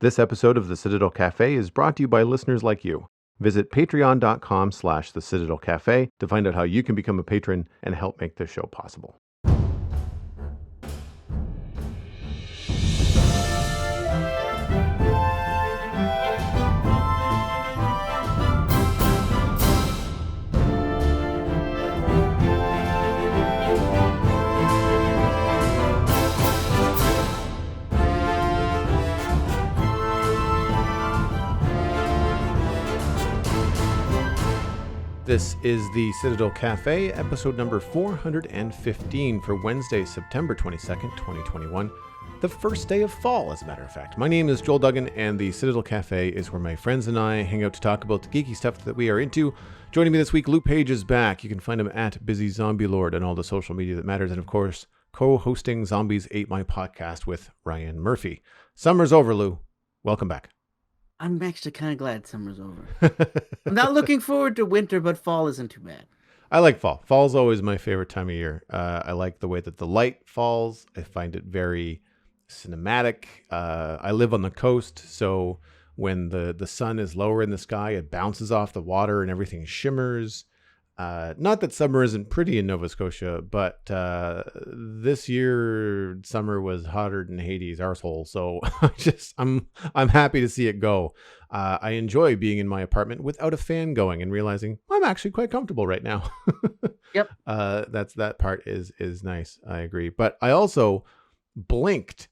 This episode of the Citadel Cafe is brought to you by listeners like you. Visit patreon.com/the Citadel Cafe to find out how you can become a patron and help make this show possible. This is the Citadel Cafe, episode number 415 for Wednesday, September 22nd, 2021, the first day of fall, as a matter of fact. My name is Joel Duggan, and the Citadel Cafe is where my friends and I hang out to talk about the geeky stuff that we are into. Joining me this week, Luke Page is back. You can find him at Busy Zombie Lord and all the social media that matters, and of course, co-hosting Zombies Ate My Podcast with Ryan Murphy. Summer's over, Lou. Welcome back. I'm actually kind of glad summer's over. I'm not looking forward to winter, but fall isn't too bad. I like fall. Fall's always my favorite time of year. I like the way that the light falls. I find it very cinematic. I live on the coast, so when the sun is lower in the sky, it bounces off the water and everything shimmers. Not that summer isn't pretty in Nova Scotia, but this year summer was hotter than Hades' arsehole. So I'm happy to see it go. I enjoy being in my apartment without a fan going and realizing I'm actually quite comfortable right now. Yep. That part is nice. I agree. But I also blinked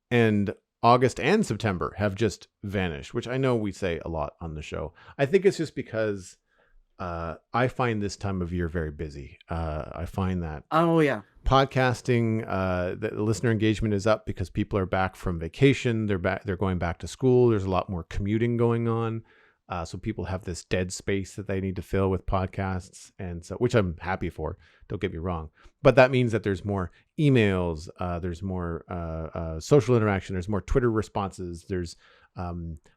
and August and September have just vanished, which I know we say a lot on the show. I think it's just because I find this time of year very busy. I find that podcasting, the listener engagement is up because people are back from vacation. They're going back to school. There's a lot more commuting going on. So people have this dead space that they need to fill with podcasts, and so, which I'm happy for. Don't get me wrong, but that means that there's more emails, there's more social interaction, there's more Twitter responses, there's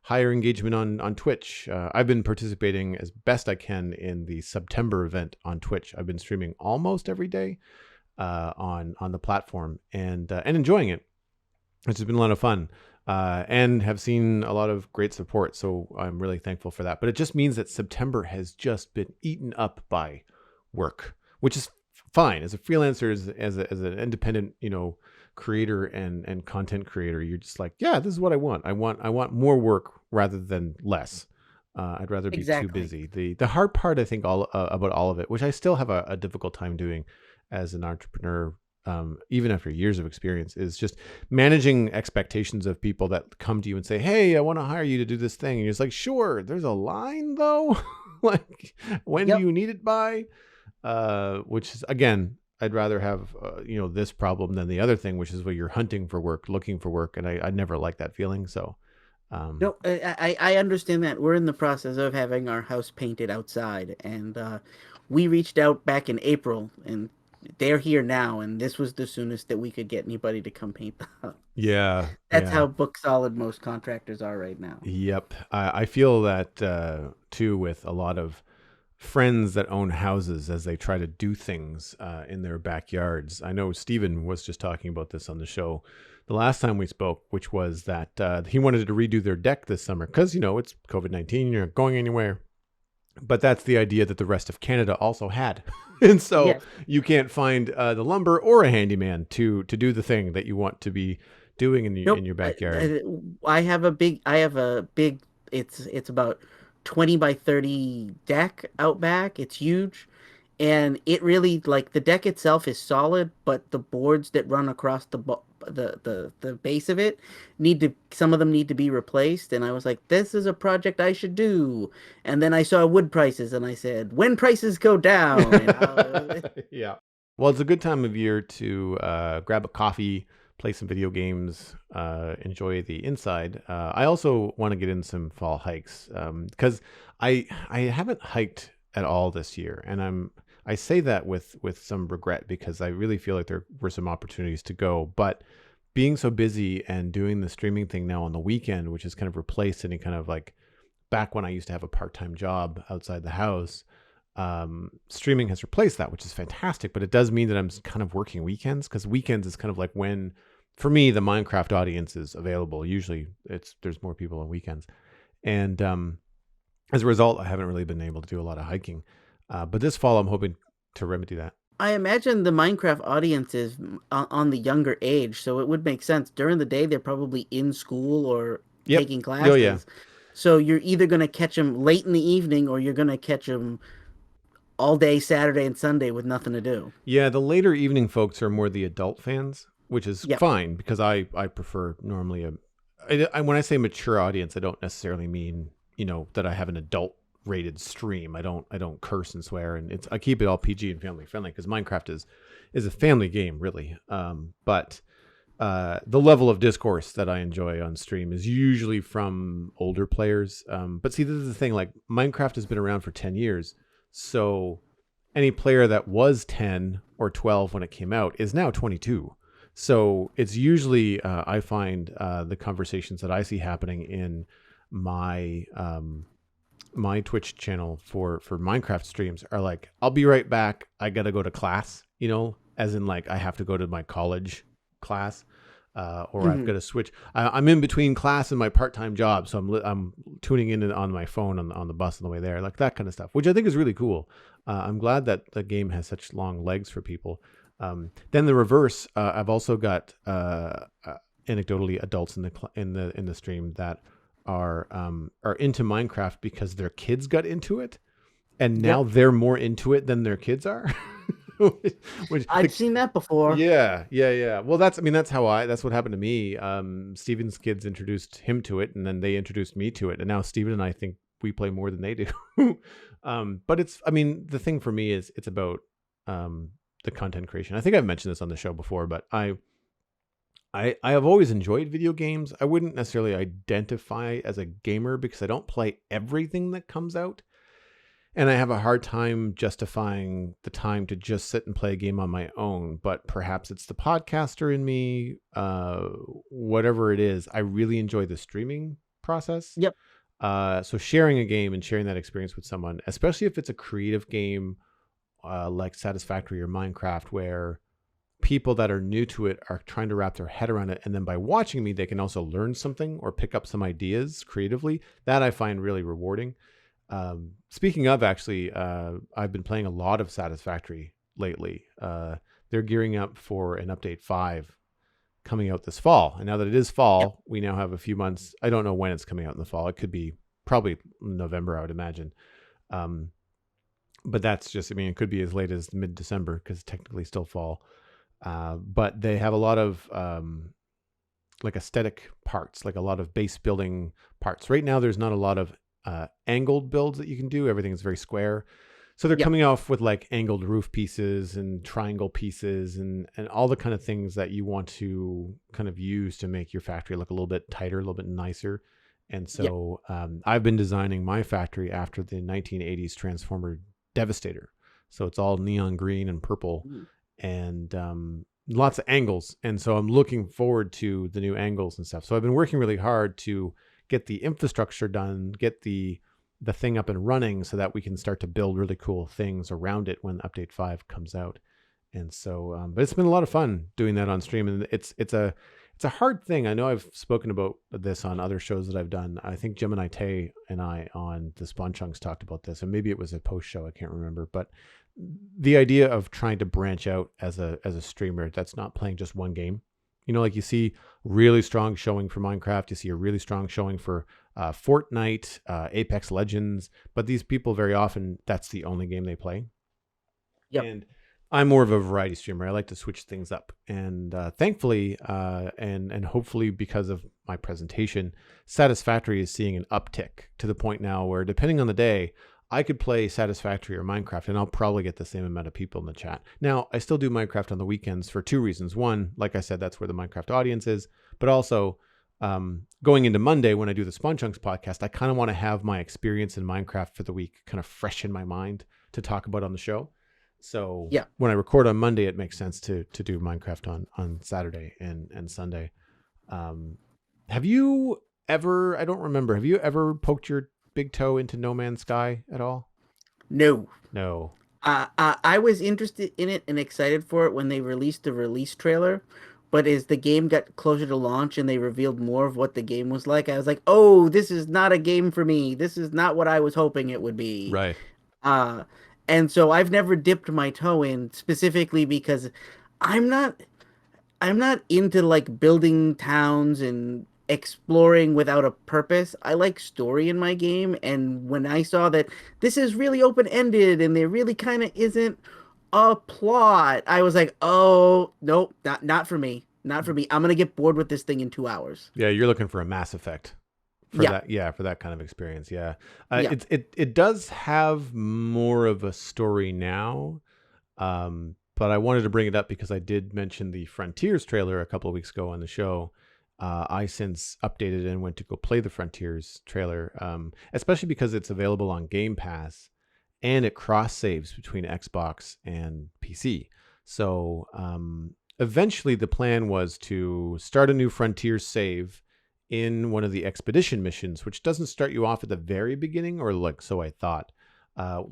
higher engagement on Twitch. I've been participating as best I can in the September event on Twitch. I've been streaming almost every day on the platform and enjoying it. It's been a lot of fun. And have seen a lot of great support. So I'm really thankful for that. But it just means that September has just been eaten up by work, which is fine. As a freelancer, as an independent, creator and content creator, you're just like, yeah, this is what I want. I want more work rather than less. I'd rather be too busy. The hard part, I think, about all of it, which I still have a difficult time doing as an entrepreneur, even after years of experience, is just managing expectations of people that come to you and say, hey, I want to hire you to do this thing. And you're just like, sure, there's a line though. Like, when do you need it by? Which is, again, I'd rather have, this problem than the other thing, which is where you're hunting for work, looking for work. And I never like that feeling. So, no, I understand that. We're in the process of having our house painted outside, and we reached out back in April, and they're here now, and this was the soonest that we could get anybody to come paint the house. Yeah. That's how book solid most contractors are right now. Yep. I feel that too with a lot of friends that own houses as they try to do things in their backyards. I know Steven was just talking about this on the show the last time we spoke, which was that he wanted to redo their deck this summer because, it's COVID-19, you're not going anywhere. But that's the idea that the rest of Canada also had. And so you can't find the lumber or a handyman to do the thing that you want to be doing in your backyard. I have a big, it's about 20 by 30 deck out back. It's huge. And it really, like, the deck itself is solid, but the boards that run across the base of it some of them need to be replaced. And I was like, this is a project I should do. And then I saw wood prices and I said, when prices go down. Yeah. Well, it's a good time of year to grab a coffee, play some video games, enjoy the inside. I also want to get in some fall hikes because I haven't hiked at all this year, and I say that with some regret because I really feel like there were some opportunities to go, but being so busy and doing the streaming thing now on the weekend, which has kind of replaced any kind of like back when I used to have a part-time job outside the house, streaming has replaced that, which is fantastic. But it does mean that I'm kind of working weekends, because weekends is kind of like when for me, the Minecraft audience is available. Usually, there's more people on weekends, and as a result, I haven't really been able to do a lot of hiking. But this fall, I'm hoping to remedy that. I imagine the Minecraft audience is on the younger age, so it would make sense. During the day, they're probably in school or Yep. taking Oh yeah. classes. So you're either going to catch them late in the evening or you're going to catch them all day Saturday and Sunday with nothing to do. Yeah, the later evening folks are more the adult fans, which is Yep. fine because I prefer normally when I say mature audience, I don't necessarily mean that I have an adult rated stream. I don't curse and swear, and I keep it all PG and family friendly because Minecraft is a family game really. But the level of discourse that I enjoy on stream is usually from older players. But see, this is the thing: like Minecraft has been around for 10 years, so any player that was 10 or 12 when it came out is now 22. So it's usually I find the conversations that I see happening in my my Twitch channel for Minecraft streams are like, I'll be right back. I gotta go to class, as in like I have to go to my college class, or I've Hmm. got to switch. I'm in between class and my part-time job, so I'm tuning in on my phone on the bus on the way there, like that kind of stuff, which I think is really cool. I'm glad that the game has such long legs for people. Then the reverse, I've also got anecdotally adults in the stream that are into Minecraft because their kids got into it, and now Yep. they're more into it than their kids are. Which I've seen that before. yeah. Well, that's what happened to me. Steven's kids introduced him to it, and then they introduced me to it, and now Steven and I think we play more than they do. But the thing for me is it's about the content creation. I think I've mentioned this on the show before, but I have always enjoyed video games. I wouldn't necessarily identify as a gamer because I don't play everything that comes out. And I have a hard time justifying the time to just sit and play a game on my own. But perhaps it's the podcaster in me, whatever it is. I really enjoy the streaming process. Yep. So sharing a game and sharing that experience with someone, especially if it's a creative game like Satisfactory or Minecraft, where people that are new to it are trying to wrap their head around it. And then by watching me, they can also learn something or pick up some ideas creatively. That I find really rewarding. Speaking of, actually, I've been playing a lot of Satisfactory lately. They're gearing up for an update 5 coming out this fall. And now that it is Yep. fall, we now have a few months. I don't know when it's coming out in the fall. It could be probably November, I would imagine. But that's just, it could be as late as mid-December because it's technically still fall. But they have a lot of like aesthetic parts, like a lot of base building parts. Right now, there's not a lot of angled builds that you can do. Everything is very square. So they're Yep. coming off with like angled roof pieces and triangle pieces and all the kind of things that you want to kind of use to make your factory look a little bit tighter, a little bit nicer. And Yep. so I've been designing my factory after the 1980s Transformer Devastator. So it's all neon green and purple Mm. and lots of angles. And so I'm looking forward to the new angles and stuff. So I've been working really hard to get the infrastructure done, get the thing up and running so that we can start to build really cool things around it when update 5 comes out. And so but it's been a lot of fun doing that on stream, and it's a hard thing. I know I've spoken about this on other shows that I've done. I think Gemini Tay and I on the Spawn Chunks talked about this, and maybe it was a post show, I can't remember, but the idea of trying to branch out as a streamer that's not playing just one game. Like you see really strong showing for Minecraft, you see a really strong showing for Fortnite, Apex Legends, but these people very often that's the only game they play. Yep. And I'm more of a variety streamer. I like to switch things up, and thankfully, and hopefully because of my presentation, Satisfactory is seeing an uptick to the point now where, depending on the day, I could play Satisfactory or Minecraft, and I'll probably get the same amount of people in the chat. Now, I still do Minecraft on the weekends for 2 reasons. One, like I said, that's where the Minecraft audience is, but also going into Monday when I do the Spawn Chunks podcast, I kind of want to have my experience in Minecraft for the week kind of fresh in my mind to talk about on the show. So Yeah. when I record on Monday, it makes sense to do Minecraft on Saturday and Sunday. Have you ever, I don't remember, have you ever poked your big toe into No Man's Sky at all? No. No. I was interested in it and excited for it when they released the release trailer, But as the game got closer to launch and they revealed more of what the game was like, I was like, "Oh, this is not a game for me. This is not what I was hoping it would be." Right. Uh, and so I've never dipped my toe in specifically because I'm not I'm not into like building towns and exploring without a purpose. I like story in my game, and when I saw that this is really open-ended and there really kind of isn't a plot, I was like, "Oh, nope, not for me. Not for me. I'm gonna get bored with this thing in 2 hours." Yeah, you're looking for a Mass Effect for Yeah, that. Yeah, for that kind of experience. Yeah, yeah, it does have more of a story now. But I wanted to bring it up because I did mention the Frontiers trailer a couple of weeks ago on the show. I since updated and went to go play the Frontiers trailer, especially because it's available on Game Pass and it cross saves between Xbox and PC. So eventually, the plan was to start a new Frontiers save in one of the expedition missions, which doesn't start you off at the very beginning, or like so I thought.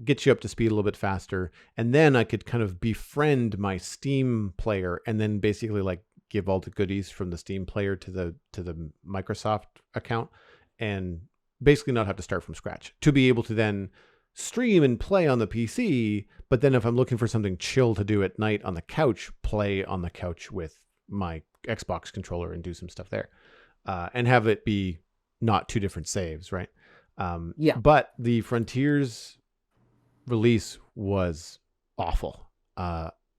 Get you up to speed a little bit faster, and then I could kind of befriend my Steam player, and then basically like give all the goodies from the Steam player to the Microsoft account, and basically not have to start from scratch to be able to then stream and play on the PC. But then if I'm looking for something chill to do at night on the couch, play on the couch with my Xbox controller and do some stuff there, and have it be not two different saves, right? yeah. But the Frontiers release was awful.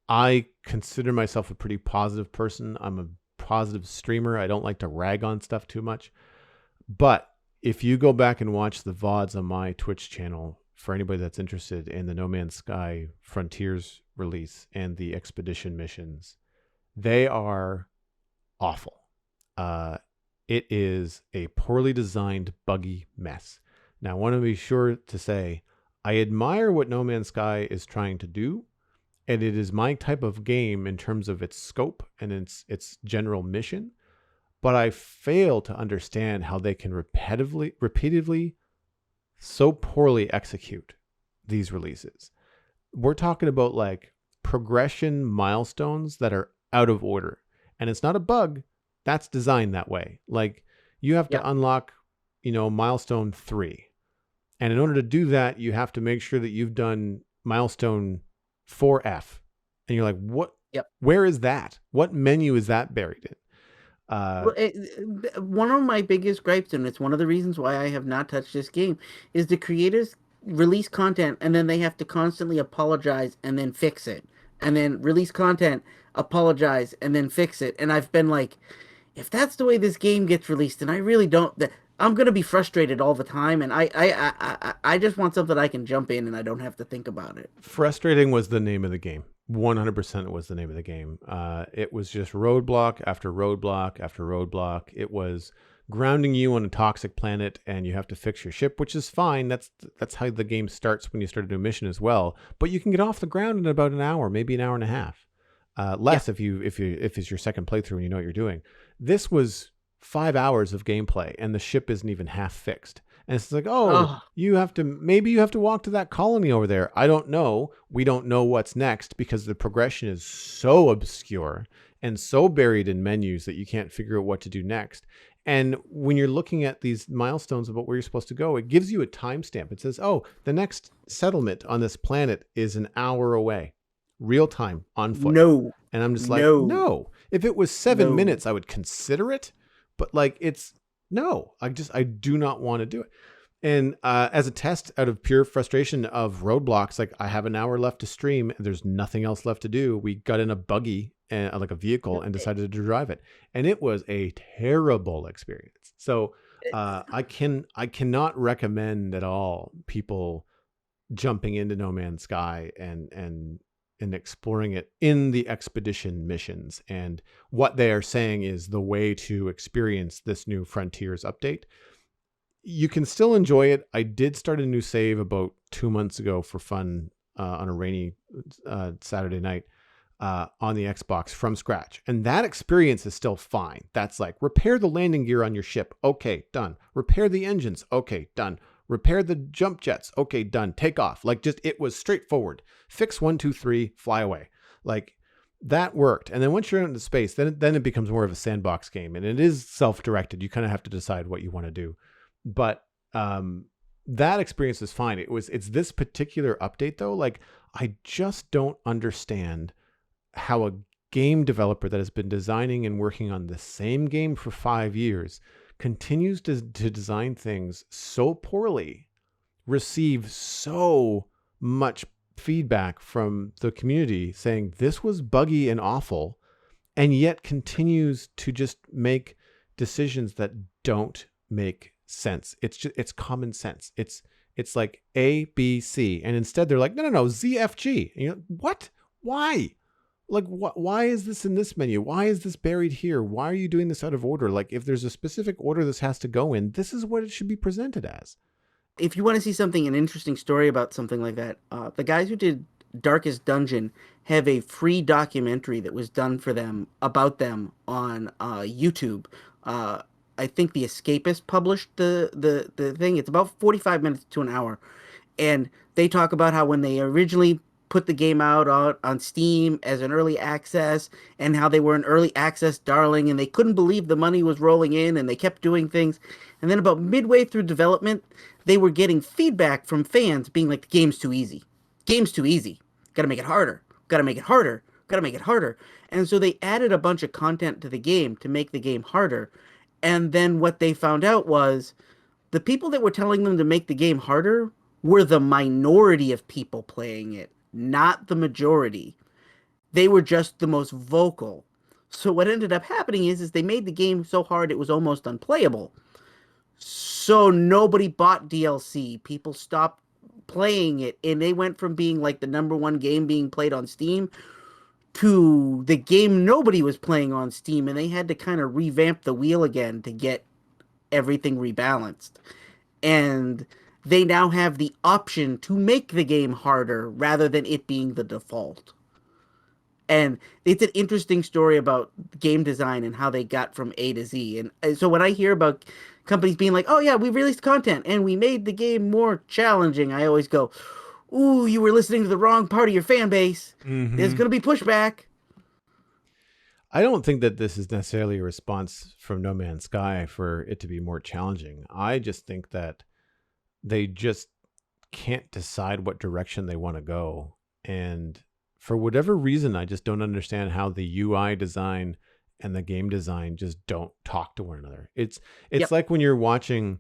I consider myself a pretty positive person. I'm a positive streamer. I don't like to rag on stuff too much. But if you go back and watch the VODs on my Twitch channel, for anybody that's interested in the No Man's Sky Frontiers release and the expedition missions, they are awful. It is a poorly designed, buggy mess. Now, I want to be sure to say, I admire what No Man's Sky is trying to do, and it is my type of game in terms of its scope and its general mission. But I fail to understand how they can repeatedly, so poorly execute these releases. We're talking about like progression milestones that are out of order, and it's not a bug. That's designed that way. Like you have Yeah. to unlock, milestone 3. And in order to do that, you have to make sure that you've done milestone 4F. And you're like, what? Yep. Where is that? What menu is that buried in? Well, one of my biggest gripes, and it's one of the reasons why I have not touched this game, is the creators release content and then they have to constantly apologize and then fix it, and then release content, apologize, and then fix it. And I've been like, if that's the way this game gets released, then I really don't. I'm gonna be frustrated all the time, and I just want something I can jump in and I don't have to think about it. Frustrating was the name of the game. 100% was the name of the game. It was just roadblock after roadblock after roadblock. It was grounding you on a toxic planet, and you have to fix your ship, which is fine. That's how the game starts when you start a new mission as well. But you can get off the ground in about an hour, maybe an hour and a half. Less if it's your second playthrough and you know what you're doing. This was 5 hours of gameplay, and the ship isn't even half fixed. And it's like, oh, Oh, you have to walk to that colony over there. I don't know. We don't know what's next because the progression is so obscure and so buried in menus that you can't figure out what to do next. And when you're looking at these milestones about where you're supposed to go, it gives you a timestamp. It says, oh, the next settlement on this planet is an hour away, real time on foot. no, And I'm just like, no, no. If it was 7 minutes, no. I would consider it. But like, it's no. I do not want to do it. And as a test, out of pure frustration of roadblocks, like I have an hour left to stream, and there's nothing else left to do. We got in a buggy, and like a vehicle, and decided to drive it, and it was a terrible experience. So I cannot recommend at all people jumping into No Man's Sky and exploring it in the expedition missions. And what they are saying is the way to experience this new Frontiers update. You can still enjoy it. I did start a new save about 2 months ago for fun on a rainy Saturday night on the Xbox from scratch. And that experience is still fine. That's like repair the landing gear on your ship. Okay, done. Repair the engines. Okay, done. Repair the jump jets. Okay, done. Take off. Like just, it was straightforward. Fix 1, 2, 3, fly away. Like that worked. And then once you're into space, then it becomes more of a sandbox game, and it is self-directed. You kind of have to decide what you want to do. But that experience is fine. It's this particular update though. Like, I just don't understand how a game developer that has been designing and working on the same game for 5 years continues to design things so poorly, receive so much feedback from the community saying this was buggy and awful, and yet continues to just make decisions that don't make sense. It's common sense. It's like A, B, C, and instead they're like, no, Z, F, G. And you're like, what? Why? Like, why is this in this menu? Why is this buried here? Why are you doing this out of order? Like, if there's a specific order this has to go in, this is what it should be presented as. If you want to see something, an interesting story about something like that, the guys who did Darkest Dungeon have a free documentary that was done for them about them on YouTube. I think The Escapist published the thing. It's about 45 minutes to an hour. And they talk about how when they originally put the game out on Steam as an early access, and how they were an early access darling, and they couldn't believe the money was rolling in, and they kept doing things. And then about midway through development, they were getting feedback from fans being like, the game's too easy. Game's too easy. Gotta make it harder. Gotta make it harder. Gotta make it harder. And so they added a bunch of content to the game to make the game harder. And then what they found out was the people that were telling them to make the game harder were the minority of people playing it, not the majority. They were just the most vocal. So what ended up happening is they made the game so hard it was almost unplayable. So nobody bought DLC. People stopped playing it, and they went from being like the number one game being played on Steam to the game nobody was playing on Steam, and they had to kind of revamp the wheel again to get everything rebalanced. And they now have the option to make the game harder rather than it being the default. And it's an interesting story about game design and how they got from A to Z. And so when I hear about companies being like, oh yeah, we released content and we made the game more challenging, I always go, ooh, you were listening to the wrong part of your fan base. Mm-hmm. There's going to be pushback. I don't think that this is necessarily a response from No Man's Sky for it to be more challenging. I just think that they just can't decide what direction they want to go. And for whatever reason, I just don't understand how the UI design and the game design just don't talk to one another. It's Yep. like when you're watching,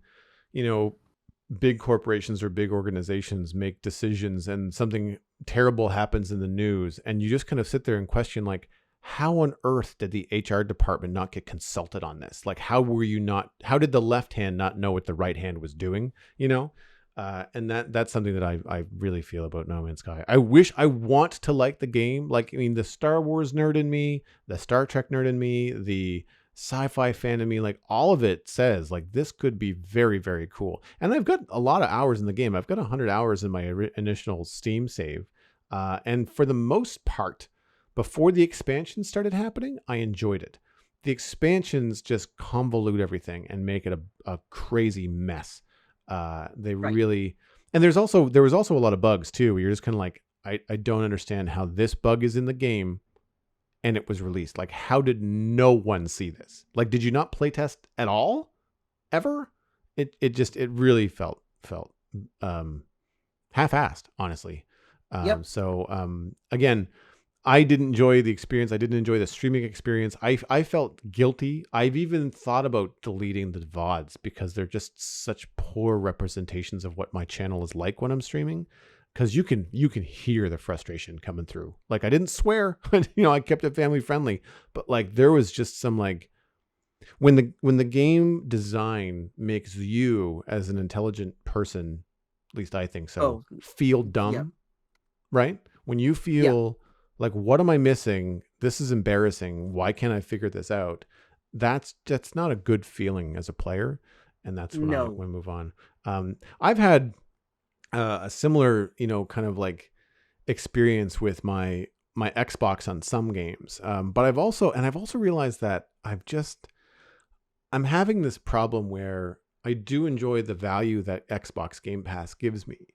big corporations or big organizations make decisions and something terrible happens in the news, and you just kind of sit there and question, like, how on earth did the HR department not get consulted on this? Like, how did the left hand not know what the right hand was doing? And that's something that I really feel about No Man's Sky. I want to like the game. Like, I mean, the Star Wars nerd in me, the Star Trek nerd in me, the sci-fi fan in me, like, all of it says, like, this could be very, very cool. And I've got a lot of hours in the game. I've got 100 hours in my initial Steam save. And for the most part, before the expansion started happening, I enjoyed it. The expansions just convolute everything and make it a crazy mess. They Right. really, and there was also a lot of bugs too, where you're just kind of like, I don't understand how this bug is in the game and it was released. Like, how did no one see this? Like, did you not playtest at all? Ever? It really felt half-assed, honestly. Yep. So again, I didn't enjoy the experience. I didn't enjoy the streaming experience. I felt guilty. I've even thought about deleting the VODs because they're just such poor representations of what my channel is like when I'm streaming. Because you can hear the frustration coming through. Like, I didn't swear, I kept it family friendly, but like, there was just some, like, when the game design makes you as an intelligent person, at least I think so, feel dumb, yeah. right? When you feel like, what am I missing? This is embarrassing. Why can't I figure this out? That's not a good feeling as a player. And that's when I move on. I've had a similar, kind of like experience with my Xbox on some games. But I've also realized that I'm having this problem where I do enjoy the value that Xbox Game Pass gives me,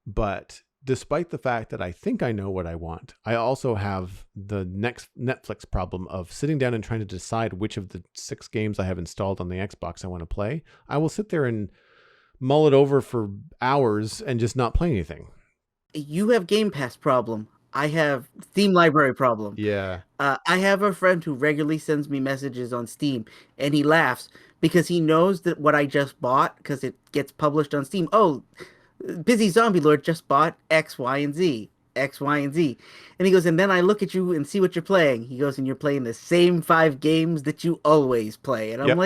but despite the fact that I think I know what I want, I also have the next Netflix problem of sitting down and trying to decide which of the 6 games I have installed on the Xbox I want to play. I will sit there and mull it over for hours and just not play anything. You have Game Pass problem. I have Steam library problem. Yeah. I have a friend who regularly sends me messages on Steam, and he laughs because he knows that what I just bought, because it gets published on Steam. Oh, Busy Zombie Lord just bought X, Y, and Z. X, Y, and Z. And he goes, and then I look at you and see what you're playing. He goes, and you're playing the same 5 games that you always play. And Yep.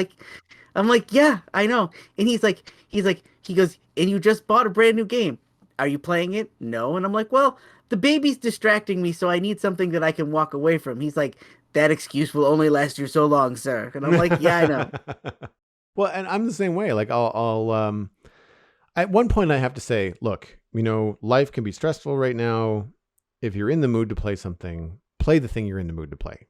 I'm like, yeah, I know. And he goes, and you just bought a brand new game. Are you playing it? No. And I'm like, well, the baby's distracting me, so I need something that I can walk away from. He's like, that excuse will only last you so long, sir. And I'm like, yeah, I know. Well, and I'm the same way. Like at one point I have to say, look, life can be stressful right now. If you're in the mood to play something, play the thing you're in the mood to play.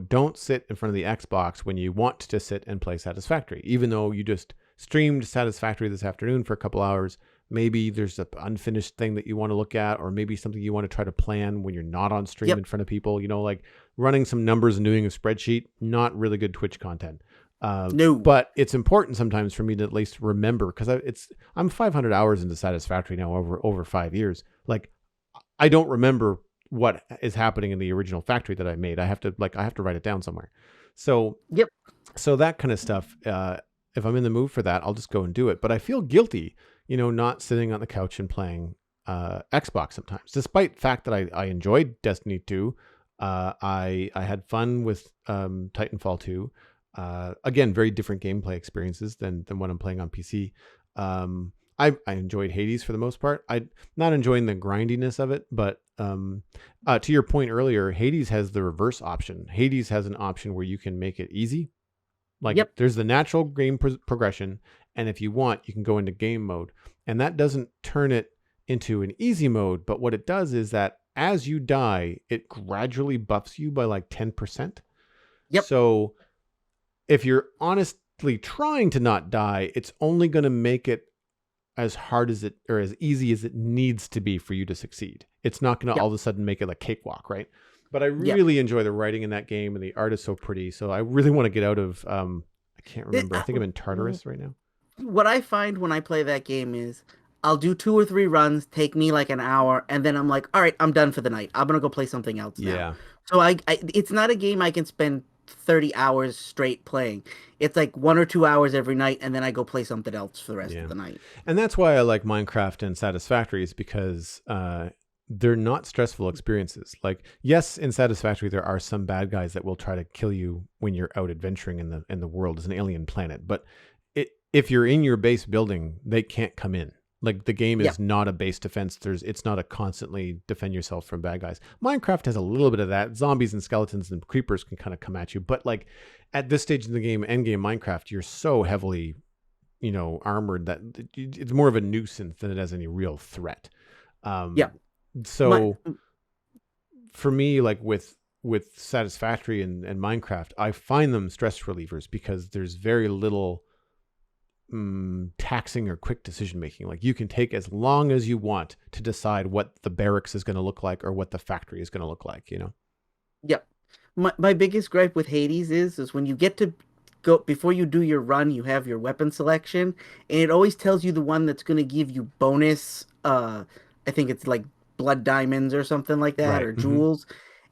Don't sit in front of the Xbox when you want to sit and play Satisfactory, even though you just streamed Satisfactory this afternoon for a couple hours. Maybe there's an unfinished thing that you want to look at, or maybe something you want to try to plan when you're not on stream Yep. in front of people, like running some numbers and doing a spreadsheet, not really good Twitch content. No. But it's important sometimes for me to at least remember, because I'm 500 hours into Satisfactory now over 5 years. Like, I don't remember what is happening in the original factory that I made. I have to write it down somewhere. So Yep. that kind of stuff. If I'm in the mood for that, I'll just go and do it. But I feel guilty, not sitting on the couch and playing Xbox sometimes, despite the fact that I enjoyed Destiny 2. I had fun with Titanfall 2. Again, very different gameplay experiences than what I'm playing on PC. I enjoyed Hades for the most part. I'm not enjoying the grindiness of it, but to your point earlier, Hades has the reverse option. Hades has an option where you can make it easy. Like, Yep. there's the natural game progression, and if you want, you can go into game mode. And that doesn't turn it into an easy mode, but what it does is that as you die, it gradually buffs you by like 10%. Yep. So if you're honestly trying to not die, it's only going to make it as hard as or as easy as it needs to be for you to succeed. It's not going to Yep. all of a sudden make it a cakewalk, right? But I Yep. really enjoy the writing in that game, and the art is so pretty. So I really want to get out of, I can't remember. I think I'm in Tartarus right now. What I find when I play that game is I'll do 2 or 3 runs, take me like an hour, and then I'm like, all right, I'm done for the night. I'm gonna go play something else now. Yeah. So it's not a game I can spend 30 hours straight playing. It's like 1 or 2 hours every night, and then I go play something else for the rest of the night. And that's why I like Minecraft and Satisfactory, is because they're not stressful experiences. Like, yes, in Satisfactory there are some bad guys that will try to kill you when you're out adventuring in the world as an alien planet, but if you're in your base building, they can't come in. Like, the game is not a base defense. It's not a constantly defend yourself from bad guys. Minecraft has a little bit of that. Zombies and skeletons and creepers can kind of come at you, but like at this stage in the game, endgame Minecraft, you're so heavily, armored that it's more of a nuisance than it has any real threat. So for me, like with Satisfactory and Minecraft, I find them stress relievers because there's very little taxing or quick decision making. Like, you can take as long as you want to decide what the barracks is going to look like or what the factory is going to look like. Yep. My biggest gripe with Hades is when you get to go, before you do your run, you have your weapon selection, and it always tells you the one that's going to give you bonus. I think it's like blood diamonds or something like that, Right. or jewels,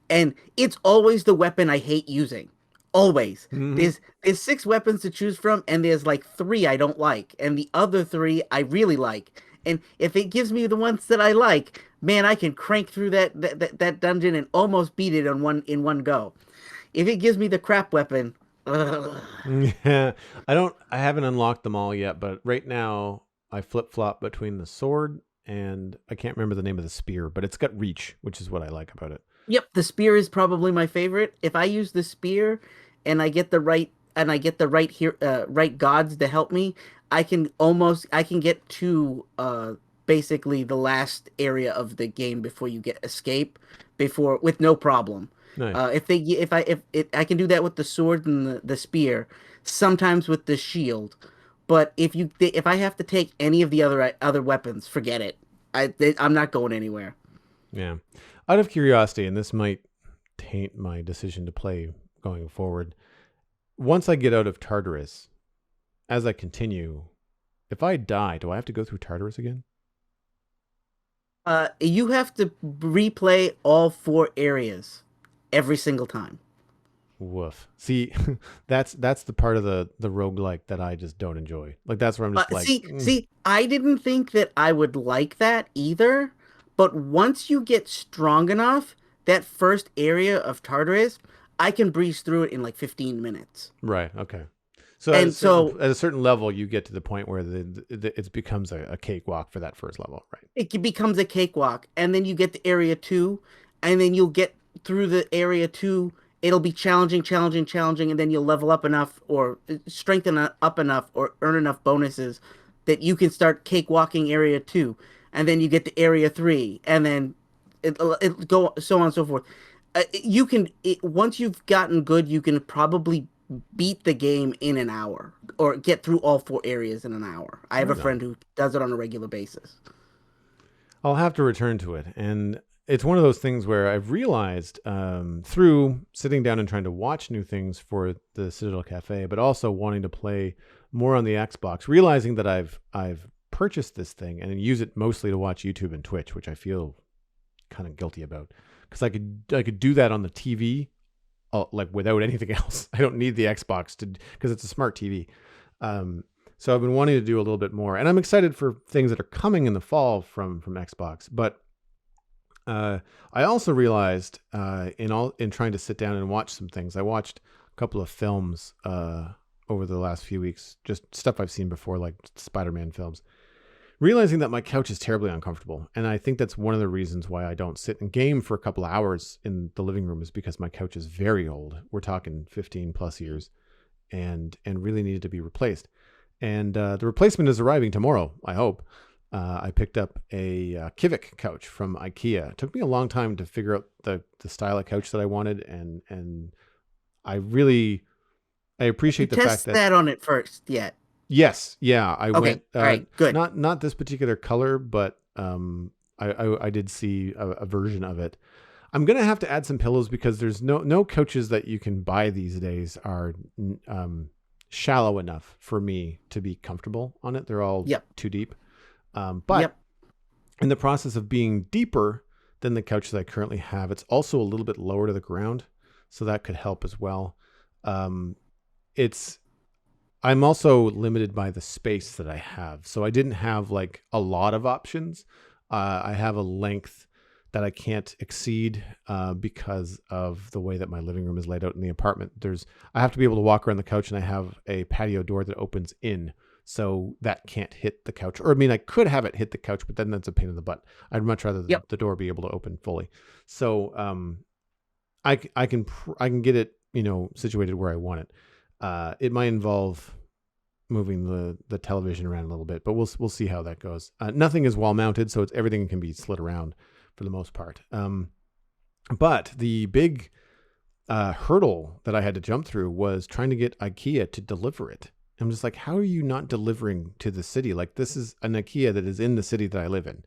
and it's always the weapon I hate using. Always. There's 6 weapons to choose from, and there's like 3 I don't like, and the other 3 I really like. And if it gives me the ones that I like, man, I can crank through that dungeon and almost beat it in one go. If it gives me the crap weapon, ugh. Yeah, I haven't unlocked them all yet, but right now I flip-flop between the sword and I can't remember the name of the spear, but it's got reach, which is what I like about it. Yep, the spear is probably my favorite. If I use the spear and I get the right right gods to help me, I can get to basically the last area of the game before you get escape before with no problem. Nice. If I can do that with the sword and the spear, sometimes with the shield. But if I have to take any of the other weapons, forget it. I'm not going anywhere. Yeah. Out of curiosity, and this might taint my decision to play going forward, once I get out of Tartarus, as I continue, if I die, do I have to go through Tartarus again? You have to replay all 4 areas every single time. Woof. See, that's the part of the roguelike that I just don't enjoy. Like that's where I'm just like, See, I didn't think that I would like that either, but once you get strong enough, that first area of Tartarus, I can breeze through it in like 15 minutes. right, okay. So And so at a certain level, you get to the point where it becomes a cakewalk for that first level, right? becomes a cakewalk, and then you get to area 2, and then you'll get through the area 2. It'll be challenging, challenging, challenging, and then you'll level up enough or strengthen up enough or earn enough bonuses that you can start cakewalking area 2, and then you get to area 3, and then it go so on and so forth. Once you've gotten good, you can probably beat the game in an hour or get through all 4 areas in an hour. I have a Right on. friend who does it on a regular basis. I'll have to return to it. And it's one of those things where I've realized through sitting down and trying to watch new things for the Citadel Cafe, but also wanting to play more on the Xbox, realizing that I've purchased this thing and use it mostly to watch YouTube and Twitch, which I feel kind of guilty about because I could do that on the TV like without anything else. I don't need the Xbox to because it's a smart TV. So I've been wanting to do a little bit more, and I'm excited for things that are coming in the fall from Xbox. But I also realized in trying to sit down and watch some things, I watched a couple of films over the last few weeks, just stuff I've seen before, like Spider-Man films. Realizing that my couch is terribly uncomfortable, and I think that's one of the reasons why I don't sit and game for a couple of hours in the living room is because my couch is very old. We're talking 15 plus years, and really needed to be replaced. And the replacement is arriving tomorrow, I hope. I picked up a Kivik couch from Ikea. It took me a long time to figure out the style of couch that I wanted, and I appreciate the fact Test that on it first yet. yes, yeah, I Okay, went all right, good. not this particular color, but I did see a version of it. I'm gonna have to add some pillows because there's no couches that you can buy these days are shallow enough for me to be comfortable on it. They're all Yep. too deep. But Yep. in the process of being deeper than the couch that I currently have, it's also a little bit lower to the ground, so that could help as well. It's I'm also limited by the space that I have. So I didn't have like a lot of options. I have a length that I can't exceed because of the way that my living room is laid out in the apartment. I have to be able to walk around the couch, and I have a patio door that opens in. So that can't hit the couch. Or I mean, I could have it hit the couch, but then that's a pain in the butt. I'd much rather Yep. the door be able to open fully. So I can get it, situated where I want it. It might involve moving the television around a little bit, but we'll see how that goes. Nothing is wall mounted, so everything can be slid around for the most part. But the big hurdle that I had to jump through was trying to get IKEA to deliver it. I'm just like, how are you not delivering to the city? Like, this is an IKEA that is in the city that I live in.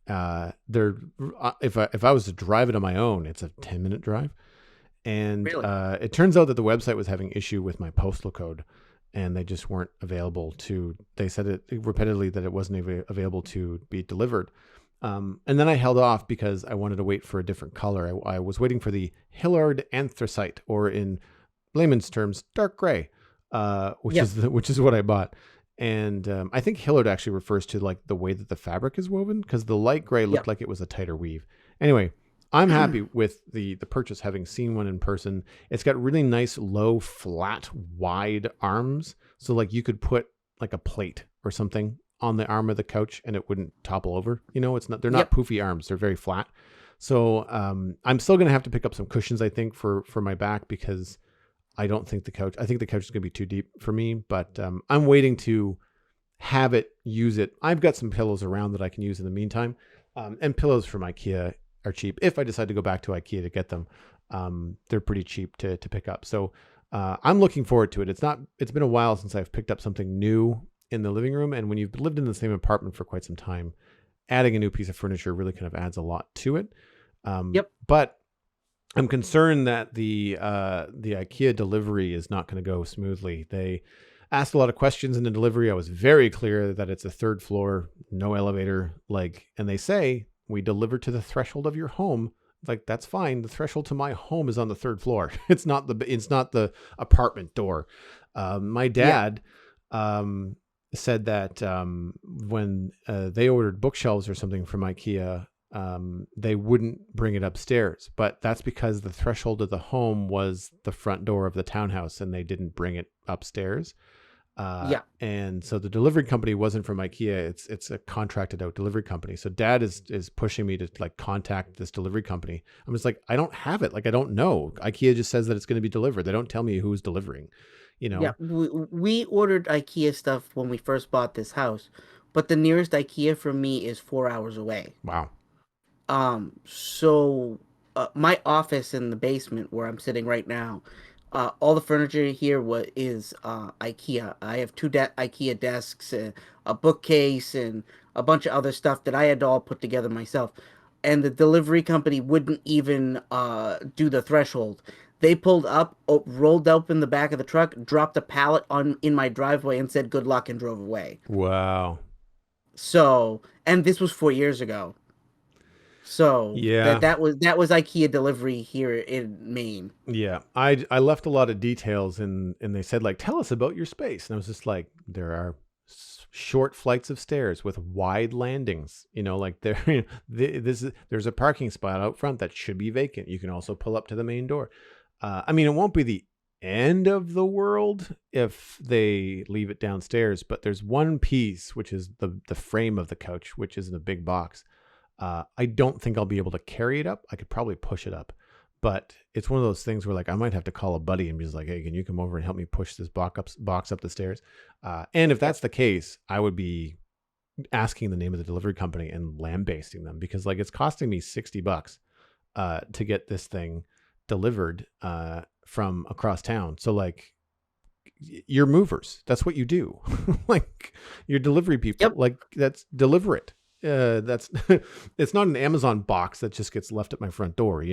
If I was to drive it on my own, it's a 10-minute drive. And Really? it turns out that the website was having issue with my postal code, and they just weren't available they said it repeatedly that it wasn't available to be delivered. And then I held off because I wanted to wait for a different color. I was waiting for the Hillard anthracite, or in layman's terms, dark gray, which is what I bought. And I think Hillard actually refers to like the way that the fabric is woven, because the light gray looked like it was a tighter weave. Anyway, I'm happy with the purchase, having seen one in person. It's got really nice, low, flat, wide arms. So like you could put like a plate or something on the arm of the couch and it wouldn't topple over. They're not poofy arms. They're very flat. So I'm still going to have to pick up some cushions, I think, for my back, because I think the couch is going to be too deep for me, but I'm waiting to have it, use it. I've got some pillows around that I can use in the meantime. And pillows from IKEA are cheap. If I decide to go back to IKEA to get them, they're pretty cheap to pick up. So I'm looking forward to it. It's been a while since I've picked up something new in the living room. And when you've lived in the same apartment for quite some time, adding a new piece of furniture really kind of adds a lot to it. Yep. But I'm concerned that the IKEA delivery is not going to go smoothly. They asked a lot of questions in the delivery. I was very clear that it's a third floor, no elevator, like, and they say we deliver to the threshold of your home. Like, that's fine. The threshold to my home is on the third floor. It's not the apartment door. My Yeah. dad said that when they ordered bookshelves or something from IKEA, they wouldn't bring it upstairs, but that's because the threshold of the home was the front door of the townhouse and they didn't bring it upstairs. Yeah. And so the delivery company wasn't from IKEA. It's a contracted out delivery company. So dad is pushing me to like contact this delivery company. I'm just like, I don't have it. Like, I don't know. IKEA just says that it's going to be delivered. They don't tell me who's delivering, you Yeah. know? We ordered IKEA stuff when we first bought this house, but the nearest IKEA from me is 4 hours away. Wow. So my office in the basement where I'm sitting right now, all the furniture here is IKEA. I have two IKEA desks, a bookcase, and a bunch of other stuff that I had to all put together myself. And the delivery company wouldn't even do the threshold. They pulled up, rolled up in the back of the truck, dropped a pallet on in my driveway, and said good luck and drove away. Wow. So, and this was 4 years ago. So that Yeah. that was that was IKEA delivery here in Maine. Yeah, I left a lot of details and they said like, tell us about your space, and I was just like, there are short flights of stairs with wide landings, like there there's a parking spot out front that should be vacant. You can also pull up to the main door. I mean, it won't be the end of the world if they leave it downstairs, but there's one piece, which is the frame of the couch, which is in a big box. I don't think I'll be able to carry it up. I could probably push it up, but it's one of those things where like I might have to call a buddy and be just like, "Hey, can you come over and help me push this box up the stairs?" And if Yep. that's the case, I would be asking the name of the delivery company and lambasting them because like it's costing me $60 to get this thing delivered from across town. So like you're movers. That's what you do. Like you're delivery people. Yep. Like that's deliver it. That's it's not an Amazon box that just gets left at my front door.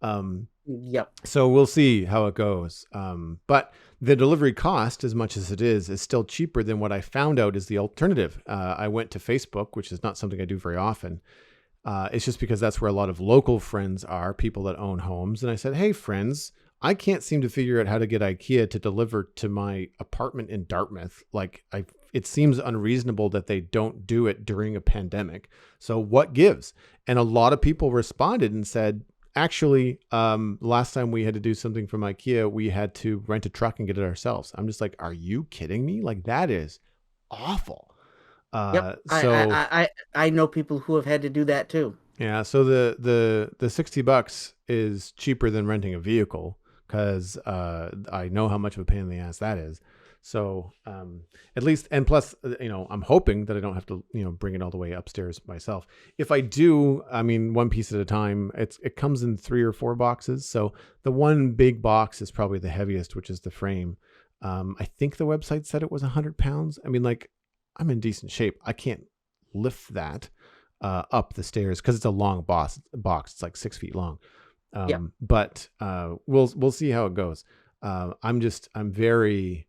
Um, Yep. so we'll see how it goes. But the delivery cost, as much as it is still cheaper than what I found out is the alternative. I went to Facebook, which is not something I do very often. It's just because that's where a lot of local friends are, people that own homes. And I said, hey, friends, I can't seem to figure out how to get IKEA to deliver to my apartment in Dartmouth. Like, it seems unreasonable that they don't do it during a pandemic. So what gives? And a lot of people responded and said, actually, last time we had to do something from IKEA, we had to rent a truck and get it ourselves. I'm just like, are you kidding me? Like, that is awful. Yep. So I know people who have had to do that too. yeah, so the $60 is cheaper than renting a vehicle because I know how much of a pain in the ass that is. So at least, and plus, I'm hoping that I don't have to, bring it all the way upstairs myself. If I do, I mean, one piece at a time. It comes in 3 or 4 boxes. So the one big box is probably the heaviest, which is the frame. I think the website said it was 100 pounds. I mean, like, I'm in decent shape. I can't lift that up the stairs because it's a long box. It's like 6 feet long. Yep. But we'll see how it goes. I'm very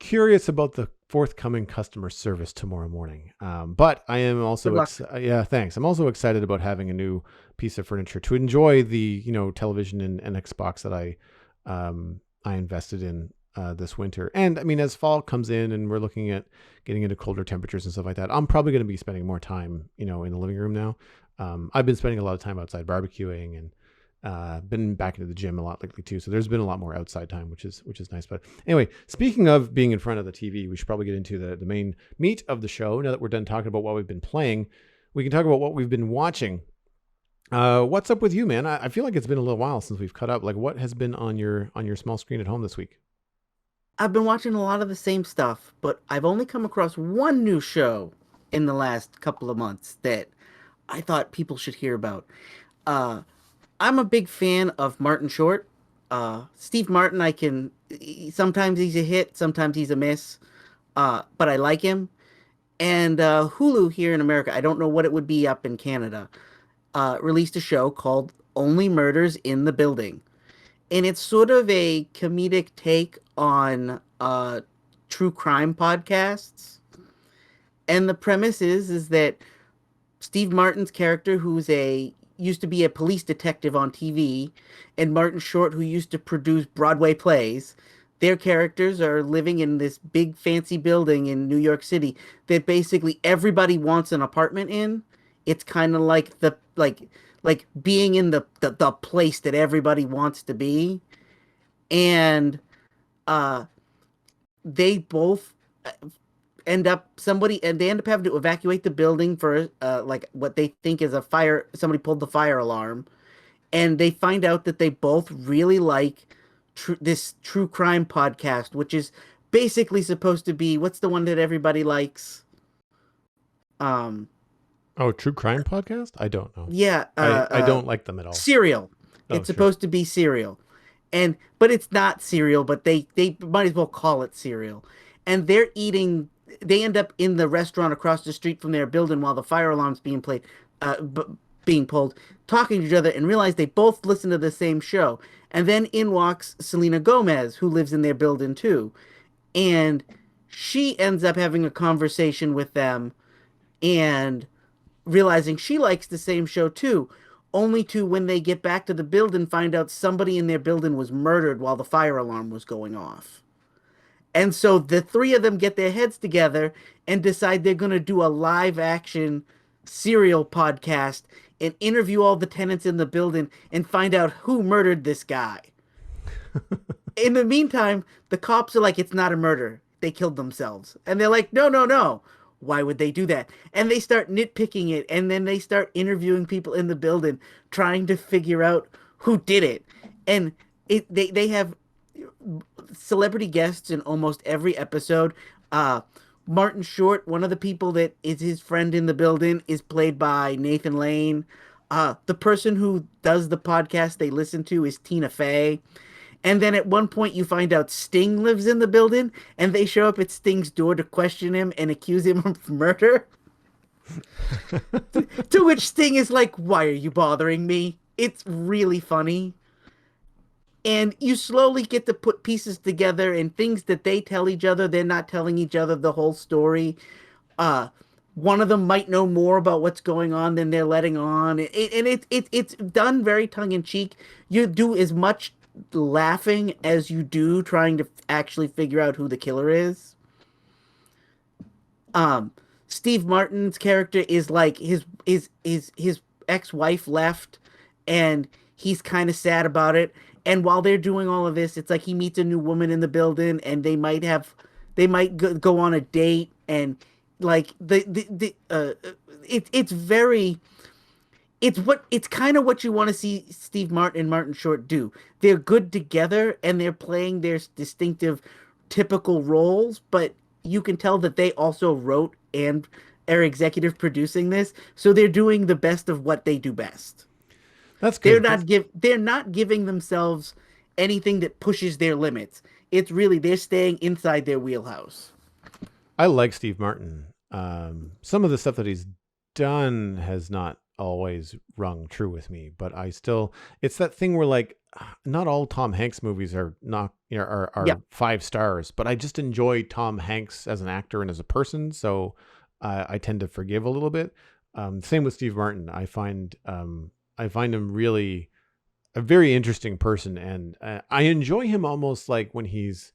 curious about the forthcoming customer service tomorrow morning. But I am Good also luck. yeah, thanks. I'm also excited about having a new piece of furniture to enjoy the television and Xbox that I invested in this winter. And I mean, as fall comes in and we're looking at getting into colder temperatures and stuff like that, I'm probably going to be spending more time, in the living room now. I've been spending a lot of time outside barbecuing and been back into the gym a lot lately too. So there's been a lot more outside time, which is nice. But anyway, speaking of being in front of the TV, we should probably get into the main meat of the show. Now that we're done talking about what we've been playing, we can talk about what we've been watching. What's up with you, man? I feel like it's been a little while since we've caught up. Like, what has been on your small screen at home this week? I've been watching a lot of the same stuff, but I've only come across one new show in the last couple of months that I thought people should hear about. Uh, I'm a big fan of Martin Short. Steve Martin, sometimes he's a hit, sometimes he's a miss, but I like him. And Hulu here in America, I don't know what it would be up in Canada, released a show called Only Murders in the Building. And it's sort of a comedic take on true crime podcasts. And the premise is that Steve Martin's character, who's a used to be a police detective on TV, and Martin Short, who used to produce Broadway plays, their characters are living in this big fancy building in New York City that basically everybody wants an apartment in. It's kind of like like being in the place that everybody wants to be. And uh they both they end up having to evacuate the building for like what they think is a fire. Somebody pulled the fire alarm, and they find out that they both really like this true crime podcast, which is basically supposed to be, what's the one that everybody likes? um Oh, true crime podcast? I don't know. yeah I don't like them at all. Serial. Oh, It's sure. supposed to be Serial, and but it's not Serial, but they might as well call it Serial. And they end up in the restaurant across the street from their building while the fire alarm's being pulled, talking to each other, and realize they both listen to the same show. And then in walks Selena Gomez, who lives in their building too, and she ends up having a conversation with them and realizing she likes the same show too, only to, when they get back to the building, find out somebody in their building was murdered while the fire alarm was going off. And so the three of them get their heads together and decide they're going to do a live action serial podcast and interview all the tenants in the building and find out who murdered this guy. In the meantime, the cops are like, it's not a murder. They killed themselves. And they're like, no, no, no. Why would they do that? And they start nitpicking it. And then they start interviewing people in the building, trying to figure out who did it. And they have celebrity guests in almost every episode. Martin Short, one of the people that is his friend in the building, is played by Nathan Lane. The person who does the podcast they listen to is Tina Fey. And then at one point, you find out Sting lives in the building, and they show up at Sting's door to question him and accuse him of murder. To which Sting is like, "Why are you bothering me?" It's really funny. And you slowly get to put pieces together and things that they tell each other, they're not telling each other the whole story. Uh, One of them might know more about what's going on than they're letting on. It's done very tongue in cheek. You do as much laughing as you do trying to actually figure out who the killer is. Um, Steve Martin's character is like his ex-wife left, and he's kind of sad about it. And while they're doing all of this, it's like he meets a new woman in the building, and they might go on a date, and like it's very it's kind of what you want to see Steve Martin and Martin Short do. They're good together and they're playing their distinctive, typical roles, but you can tell that they also wrote and are executive producing this, so they're doing the best of what they do best. That's good. That's, They're not giving themselves anything that pushes their limits. It's really they're staying inside their wheelhouse. I like Steve Martin. Some of the stuff that he's done has not always rung true with me, but I still, it's that thing where like not all Tom Hanks movies are not, are Yeah. 5 stars, but I just enjoy Tom Hanks as an actor and as a person. So I tend to forgive a little bit. Same with Steve Martin. I find him really a very interesting person, and I enjoy him almost like when he's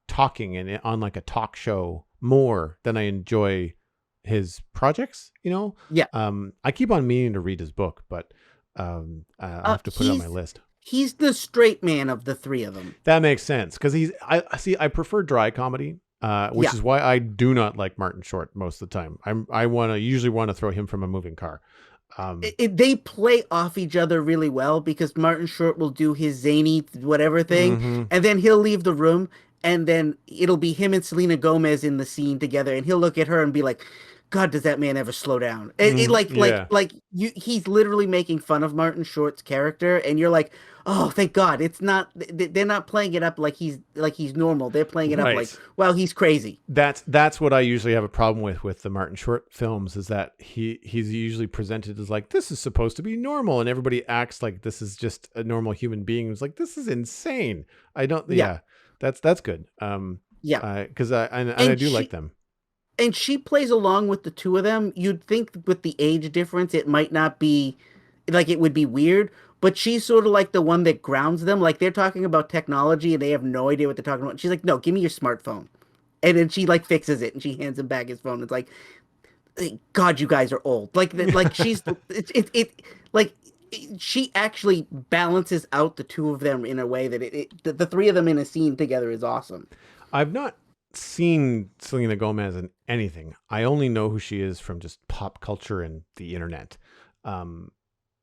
talking and on like a talk show more than I enjoy his projects. Yeah. I keep on meaning to read his book, but I'll have to put it on my list. He's the straight man of the three of them. That makes sense because I prefer dry comedy, which Yeah. is why I do not like Martin Short most of the time. I usually want to throw him from a moving car. They play off each other really well because Martin Short will do his zany whatever thing, Mhm. and then he'll leave the room, and then it'll be him and Selena Gomez in the scene together, and he'll look at her and be like, God, does that man ever slow down? It Yeah. he's literally making fun of Martin Short's character, and you're like, oh, thank God, it's not. They're not playing it up like he's normal. They're playing it up like, Right. well, he's crazy. That's what I usually have a problem with the Martin Short films is that he's usually presented as like this is supposed to be normal and everybody acts like this is just a normal human being. It's like this is insane. I don't Yeah, yeah. That's good. yeah, Cuz I and do like she them. and she plays along with the two of them. You'd think with the age difference, it might not be like it would be weird, but she's sort of like the one that grounds them. Like they're talking about technology and they have no idea what they're talking about. She's like, "No, give me your smartphone," and then she like fixes it and she hands him back his phone. It's like, God, you guys are old. Like she's like she actually balances out the two of them in a way that the three of them in a scene together is awesome. I've not seen Selena Gomez in anything. I only know who she is from just pop culture and the internet. Um,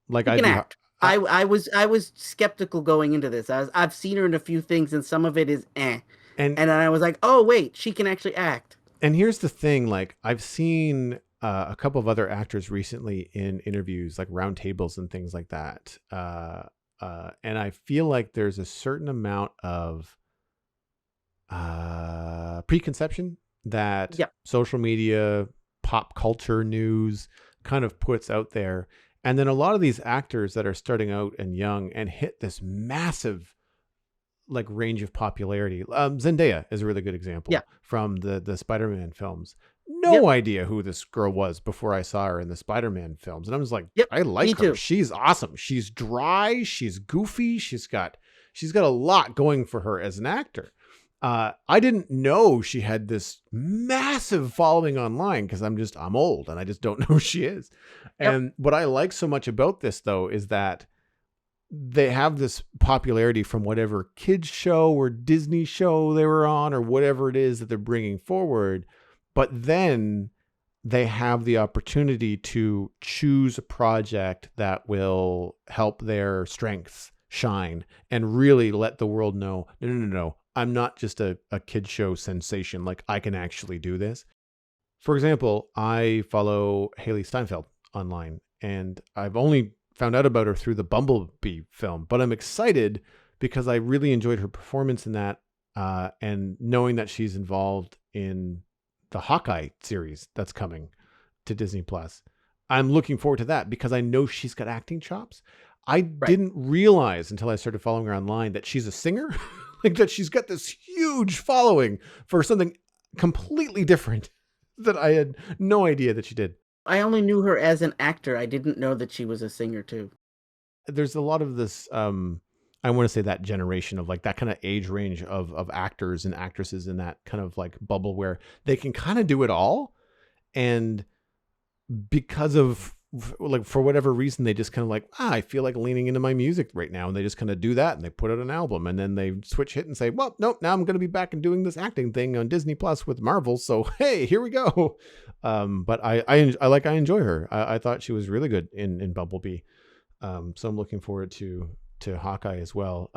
like She I'd can be, act. I, I was skeptical going into this. I've seen her in a few things, and some of it is eh. and And then I was like, oh wait, she can actually act. and here's the thing: like I've seen a couple of other actors recently in interviews, like roundtables and things like that. And I feel like there's a certain amount of preconception that Yep. social media, pop culture news kind of puts out there. And then a lot of these actors that are starting out and young and hit this massive like range of popularity. Zendaya is a really good Yeah. example from the Spider-Man films. No Yep. idea who this girl was before I saw her in the Spider-Man films. And I was like, Yep. I Me like her. too. She's awesome. She's dry, she's goofy, she's got a lot going for her as an actor. I didn't know she had this massive following online because I'm old and I just don't know who she is. Yep. And what I like so much about this though is that they have this popularity from whatever kids show or Disney show they were on or whatever it is that they're bringing forward. But then they have the opportunity to choose a project that will help their strengths shine and really let the world know, no. I'm not just a kid show sensation. Like I can actually do this. For example, I follow Haley Steinfeld online and I've only found out about her through the Bumblebee film, but I'm excited because I really enjoyed her performance in that. And knowing that she's involved in the Hawkeye series that's coming to Disney Plus, I'm looking forward to that because I know she's got acting chops. I Right. didn't realize until I started following her online that she's a singer, like that she's got this huge following for something completely different that I had no idea that she did. I only knew her as an actor. I didn't know that she was a singer too. There's a lot of this I want to say that generation of like that kind of age range of actors and actresses in that kind of like bubble where they can kind of do it all, and because of like for whatever reason they just kind of like I feel like leaning into my music right now, and they just kind of do that and they put out an album and then they switch hit and say, well, nope, now I'm going to be back and doing this acting thing on Disney Plus with Marvel, so hey, here we go. But I enjoy her. I thought she was really good in Bumblebee. So I'm looking forward to Hawkeye as well.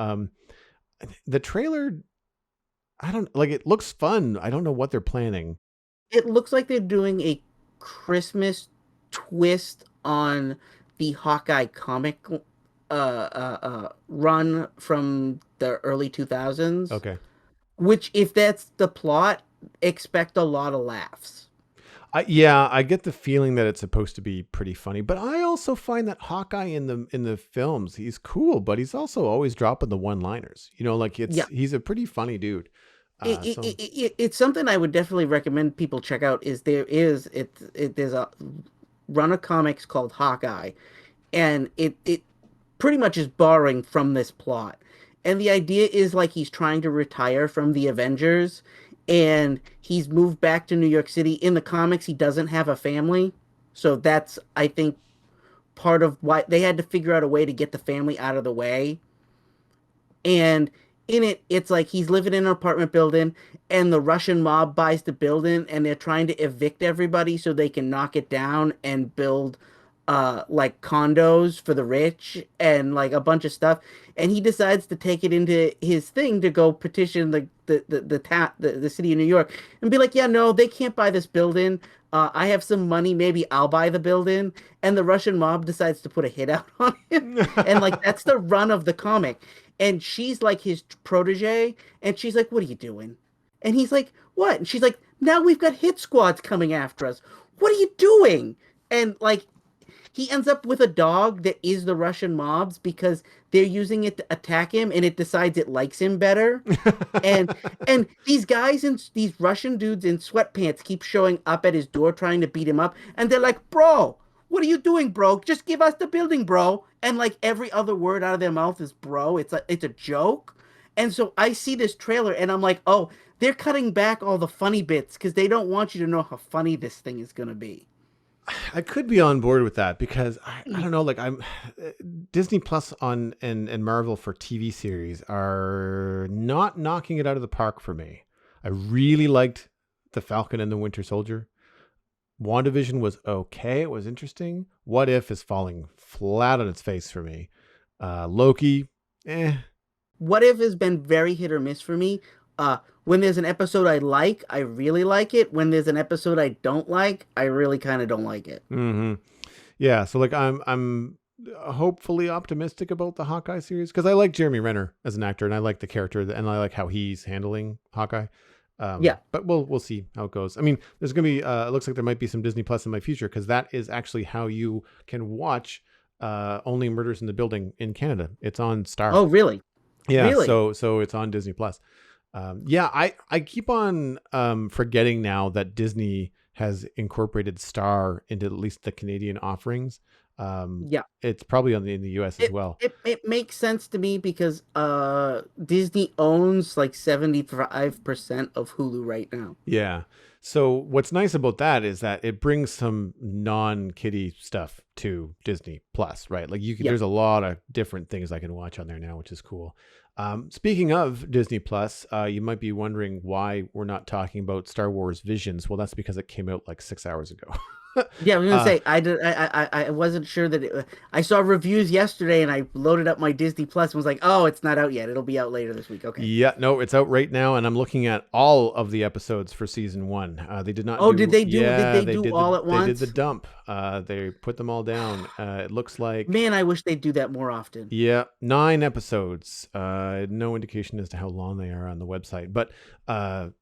The trailer, I don't like, it looks fun. I don't know what they're planning. It looks like they're doing a Christmas twist on the Hawkeye comic run from the early 2000s, Okay. which, if that's the plot, expect a lot of laughs. Yeah, I get the feeling that it's supposed to be pretty funny, but I also find that Hawkeye in the films, he's cool, but he's also always dropping the one-liners. You know, like Yeah. he's a pretty funny dude. So It's something I would definitely recommend people check out. There's a run of comics called Hawkeye, and it pretty much is borrowing from this plot. And the idea is like he's trying to retire from the Avengers, and he's moved back to New York City. In the comics, he doesn't have a family, so that's, I think, part of why they had to figure out a way to get the family out of the way. And in it, it's like he's living in an apartment building, and the Russian mob buys the building, and they're trying to evict everybody so they can knock it down and build like condos for the rich and like a bunch of stuff, and he decides to take it into his thing to go petition the city of New York and be like, yeah, no, they can't buy this building. I have some money, maybe I'll buy the building. And the Russian mob decides to put a hit out on him, and like that's the run of the comic. And she's like his protege, and she's like, what are you doing? And he's like, what? And she's like, now we've got hit squads coming after us. What are you doing? And like he ends up with a dog that is the Russian mobs because they're using it to attack him and it decides it likes him better. And these guys and these Russian dudes in sweatpants keep showing up at his door trying to beat him up and they're like, "Bro, what are you doing, bro? Just give us the building, bro." And like every other word out of their mouth is bro. It's a joke. And so I see this trailer and I'm like, "Oh, they're cutting back all the funny bits because they don't want you to know how funny this thing is going to be." I could be on board with that because I don't know, like I'm Disney Plus on and Marvel for TV series are not knocking it out of the park for me. I really liked The Falcon and the Winter Soldier. WandaVision was okay. It was interesting. What If is falling flat on its face for me. Loki, eh. What If has been very hit or miss for me. When there's an episode I like, I really like it. When there's an episode I don't like, I really kind of don't like it. Mm-hmm. Yeah, so like I'm hopefully optimistic about the Hawkeye series because I like Jeremy Renner as an actor and I like the character and I like how he's handling Hawkeye. Yeah. But we'll see how it goes. I mean, there's gonna be it looks like there might be some Disney Plus in my future because that is actually how you can watch Only Murders in the Building in Canada. It's on Star. Oh, really? Yeah, Really? so it's on Disney Plus. Yeah, I keep on forgetting now that Disney has incorporated Star into at least the Canadian offerings. Yeah. It's probably in the US as well. It makes sense to me because Disney owns like 75% of Hulu right now. Yeah. So what's nice about that is that it brings some non-kiddie stuff to Disney Plus, right? Like Yeah. there's a lot of different things I can watch on there now, which is cool. Speaking of Disney Plus, you might be wondering why we're not talking about Star Wars Visions. Well, that's because it came out like 6 hours ago. Yeah, I was gonna say I wasn't sure that I saw reviews yesterday and I loaded up my Disney Plus and was like, oh, it's not out yet. It'll be out later this week. Okay. Yeah, no, it's out right now, and I'm looking at all of the episodes for season 1. They did not. Oh, do, did they do? Yeah, Did they do did all at once? They did the dump. They put them all down. It looks like Man, I wish they'd do that more often. yeah, 9 episodes. No indication as to how long they are on the website, but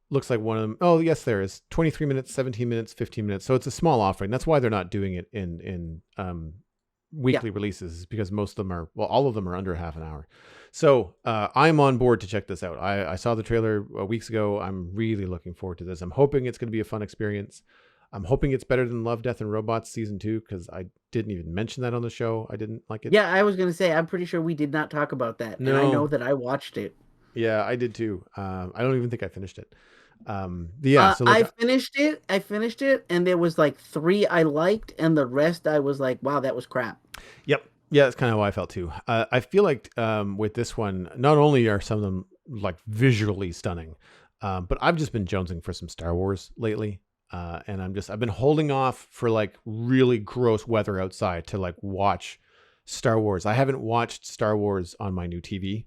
looks like one of them. Oh, yes, there is 23 minutes, 17 minutes, 15 minutes. So it's a small offering. That's why they're not doing it in weekly releases, is because most of them are, well, all of them are under half an hour. So I'm on board to check this out. I saw the trailer weeks ago. I'm really looking forward to this. I'm hoping it's going to be a fun experience. I'm hoping it's better than Love, Death, and Robots season 2 because I didn't even mention that on the show. I didn't like it. Yeah, I was gonna say I'm pretty sure we did not talk about that, and I know that I watched it. Yeah, I did too. I don't even think I finished it. Yeah, so I finished it. I finished it, and there was like 3 I liked, and the rest I was like, wow, that was crap. Yep. Yeah, that's kind of how I felt too. I feel like with this one, not only are some of them like visually stunning, but I've just been jonesing for some Star Wars lately. And I've been holding off for like really gross weather outside to like watch Star Wars. I haven't watched Star Wars on my new TV.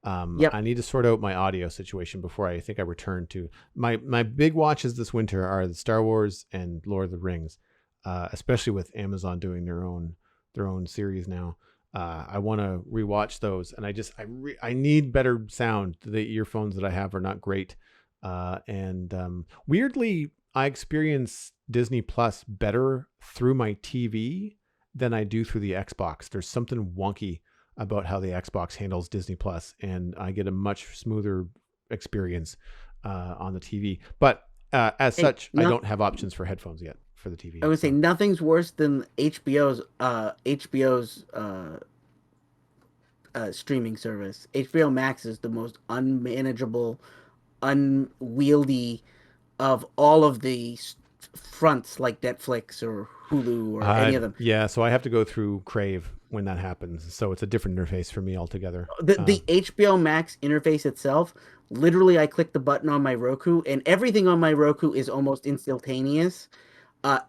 Yep. I need to sort out my audio situation before I think I return to my big watches this winter are the Star Wars and Lord of the Rings, especially with Amazon doing their own series now. I want to rewatch those, and I need better sound. The earphones that I have are not great, and weirdly, I experience Disney Plus better through my TV than I do through the Xbox. There's something wonky about how the Xbox handles Disney Plus, and I get a much smoother experience on the TV. But as such, I don't have options for headphones yet for the TV. I would say nothing's worse than HBO's streaming service. HBO Max is the most unmanageable, unwieldy of all of the fronts like Netflix or Hulu or any of them. Yeah, so I have to go through Crave when that happens. So it's a different interface for me altogether. The HBO Max interface itself, literally I click the button on my Roku and everything on my Roku is almost instantaneous.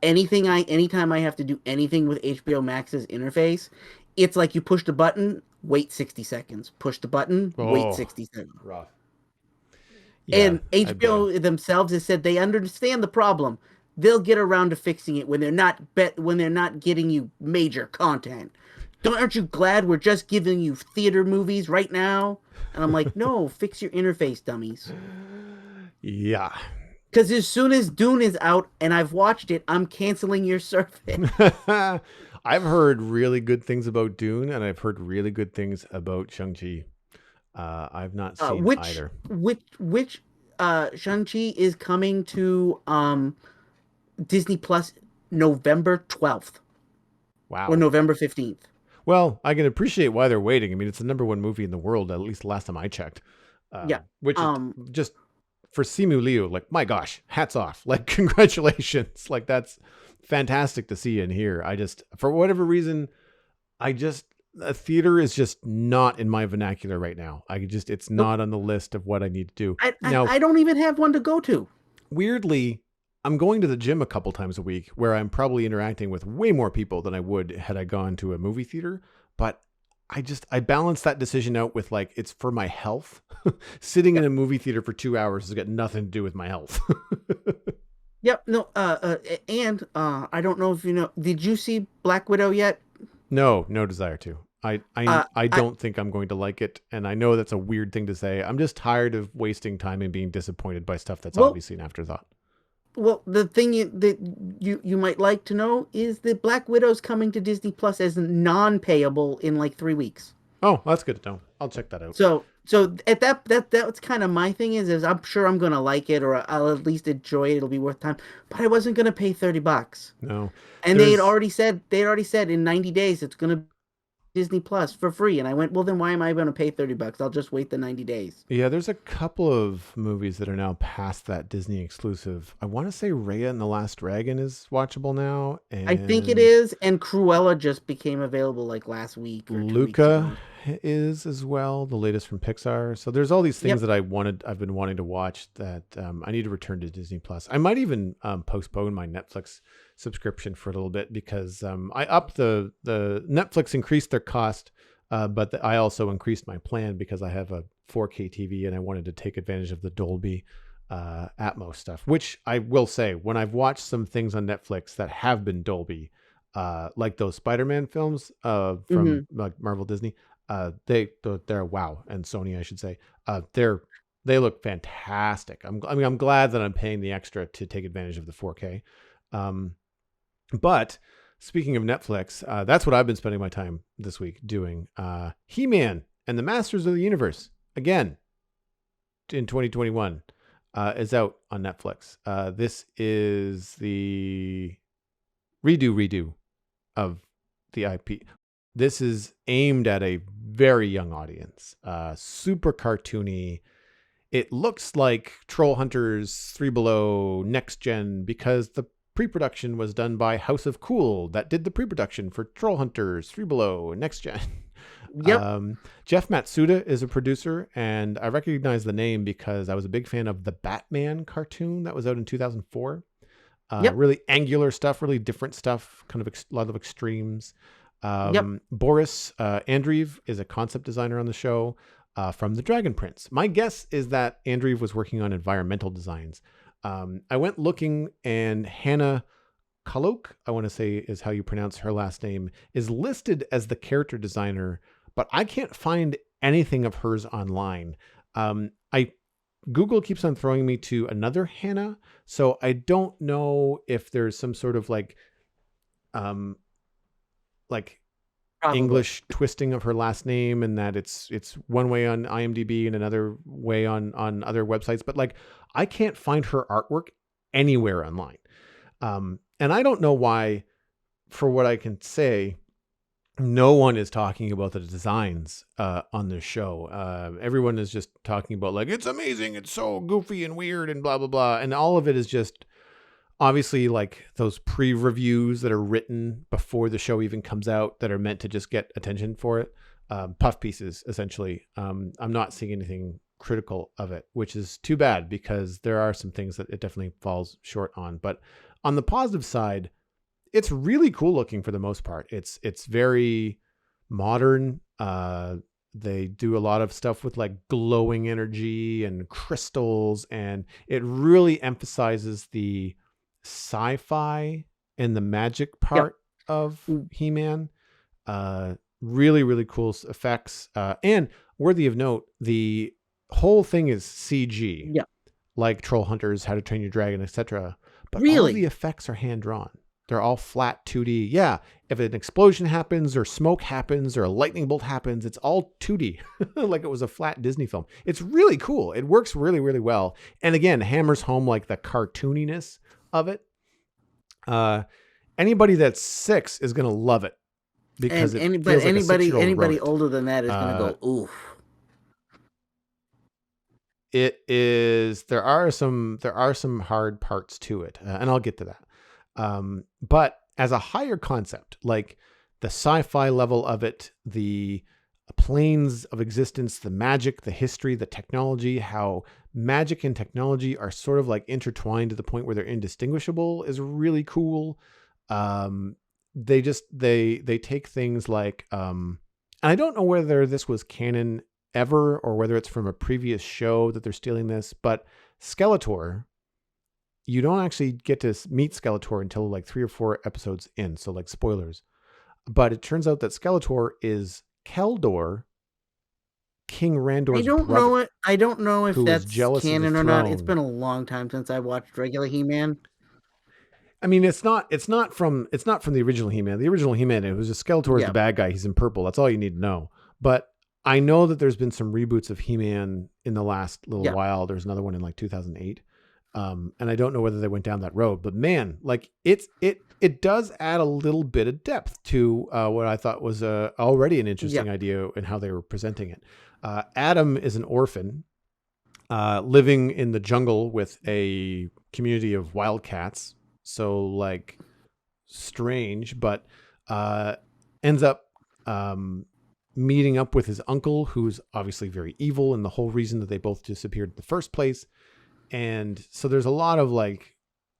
Anytime I have to do anything with HBO Max's interface, it's like you push the button, wait 60 seconds. Push the button, wait Oh, 60 seconds. rough. Yeah, And I bet. HBO themselves has said they understand the problem. They'll get around to fixing it when they're not getting you major content. Aren't you glad we're just giving you theater movies right now? And I'm like, no, fix your interface, dummies. Yeah. Because as soon as Dune is out and I've watched it, I'm canceling your service. I've heard really good things about Dune, and I've heard really good things about Shang-Chi. I've not Uh, seen which either. which Shang-Chi is coming to Disney Plus November 12th or Wow. November 15th. Well, I can appreciate why they're waiting. I mean, it's the number one movie in the world, at least the last time I checked. Yeah. Which is Um just for Simu Liu, like, my gosh, hats off. Like, congratulations. Like, that's fantastic to see and hear. I just, for whatever reason, a theater is just not in my vernacular right now. It's Nope. not on the list of what I need to do. I, I Now, I don't even have one to go to. weirdly, I'm going to the gym a couple times a week where I'm probably interacting with way more people than I would had I gone to a movie theater. But I balance that decision out with, like, it's for my health. Sitting in Yep. a movie theater for 2 hours has got nothing to do with my health. Yep. No. And I don't know if you know. Did you see Black Widow yet? No, no desire to. Uh, I I don't think I'm going to like it, and I know that's a weird thing to say. I'm just tired of wasting time and being disappointed by stuff that's well, obviously an afterthought. the thing that you might like to know is that Black Widow's coming to Disney Plus as non-payable in like 3 weeks. Oh, that's good to know. I'll check that out. So at that's kind of my thing is I'm sure I'm gonna like it or I'll at least enjoy it. It'll be worth time. But I wasn't gonna pay $30. No, And there's they had already said in 90 days it's gonna be Disney Plus for free. And I went, well then why am I gonna pay $30? I'll just wait the 90 days. Yeah, there's a couple of movies that are now past that Disney exclusive. I want to say Raya and the Last Dragon is watchable now, I think it and is, and Cruella just became available like last week or 2 weeks Luca ago. is as well, the latest from Pixar. So there's all these things Yep. that I've been wanting to watch that I need to return to Disney Plus. I might even postpone my Netflix subscription for a little bit because I upped the Netflix increased their cost, but I also increased my plan because I have a 4K TV and I wanted to take advantage of the Dolby Atmos stuff. Which I will say, when I've watched some things on Netflix that have been Dolby, like those Spider-Man films from Hmm. like Marvel Disney, they're wow, and Sony I should say, they look fantastic. I'm glad that I'm paying the extra to take advantage of the 4K. Um, but speaking of Netflix, that's what I've been spending my time this week doing. He-Man and the Masters of the Universe again in 2021 is out on Netflix. This is the redo of the IP. This is aimed at a very young audience, super cartoony. It looks like Troll Hunters 3 Below Next Gen because the pre-production was done by House of Cool that did the pre-production for Troll Hunters 3 Below Next Gen. Yep. Jeff Matsuda is a producer, and I recognize the name because I was a big fan of the Batman cartoon that was out in 2004. Yep. Really angular stuff, really different stuff, kind of a lot of extremes. Yep. Boris Andreev is a concept designer on the show from The Dragon Prince. My guess is that Andreev was working on environmental designs. I went looking, and Hannah Kalok, I want to say is how you pronounce her last name, is listed as the character designer, but I can't find anything of hers online. I Google keeps on throwing me to another Hannah, so I don't know if there's some sort of um like Probably. English twisting of her last name, and that it's one way on IMDb and another way on other websites, but like I can't find her artwork anywhere online. And I don't know why, for what I can say, no one is talking about the designs on this show. Everyone is just talking about like, it's amazing, it's so goofy and weird and blah, blah, blah. And all of it is just obviously like those pre-reviews that are written before the show even comes out that are meant to just get attention for it. Puff pieces, essentially. I'm not seeing anything critical of it, which is too bad because there are some things that it definitely falls short on. But on the positive side, it's really cool looking for the most part. It's very modern. They do a lot of stuff with like glowing energy and crystals, and it really emphasizes the sci-fi and the magic Yep. part of He-Man. Really, really cool effects. And worthy of note, the whole thing is CG, Yeah. like Troll Hunters, How to Train Your Dragon, etc. But all the Really? effects are hand drawn. They're all flat 2D. Yeah, if an explosion happens or smoke happens or a lightning bolt happens, it's all 2D, like it was a flat Disney film. It's really cool. It works really, really well. And again, hammers home like the cartooniness of it. Anybody that's 6 is going to love it because And it but feels like a 6-year-old wrote anybody it. older than that is gonna go, oof. It is, there are some hard parts to it, and I'll get to that. But as a higher concept, like the sci-fi level of it, the planes of existence, the magic, the history, the technology, how magic and technology are sort of like intertwined to the point where they're indistinguishable is really cool. They take things like, and I don't know whether this was canon ever or whether it's from a previous show that they're stealing this, but Skeletor, you don't actually get to meet Skeletor until like 3 or 4 episodes in. So like spoilers, but it turns out that Skeletor is Keldor, King Randor's brother. I don't know if who was that's jealous of the canon or not. It's throne. been a long time since I watched regular He-Man. I mean, it's not from the original He-Man. The original He-Man, it was just Skeletor is the bad guy. He's in purple. That's all you need to know. But I know that there's been some reboots of He-Man in the last little while. There's another one in like 2008. And I don't know whether they went down that road, but man, like it does add a little bit of depth to what I thought was already an interesting idea in how they were presenting it. Adam is an orphan living in the jungle with a community of wildcats. So like strange, but ends up meeting up with his uncle, who's obviously very evil, and the whole reason that they both disappeared in the first place. And so there's a lot of like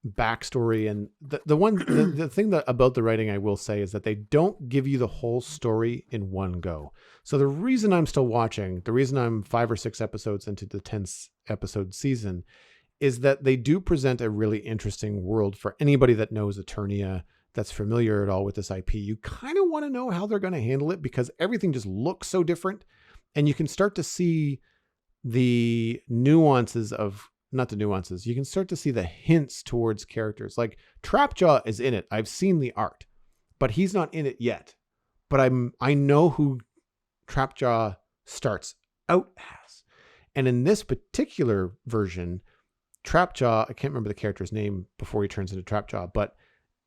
backstory, and the thing that about the writing I will say is that they don't give you the whole story in one go. So the reason I'm still watching, the reason I'm 5 or 6 episodes into the 10 episode season, is that they do present a really interesting world for anybody that knows Eternia, that's familiar at all with this IP. You kind of want to know how they're going to handle it because everything just looks so different, and you can start to see the nuances of, not the nuances, you can start to see the hints towards characters. Like Trapjaw is in it. I've seen the art, but he's not in it yet. But I know who Trapjaw starts out as. And in this particular version, Trapjaw, I can't remember the character's name before he turns into Trapjaw, but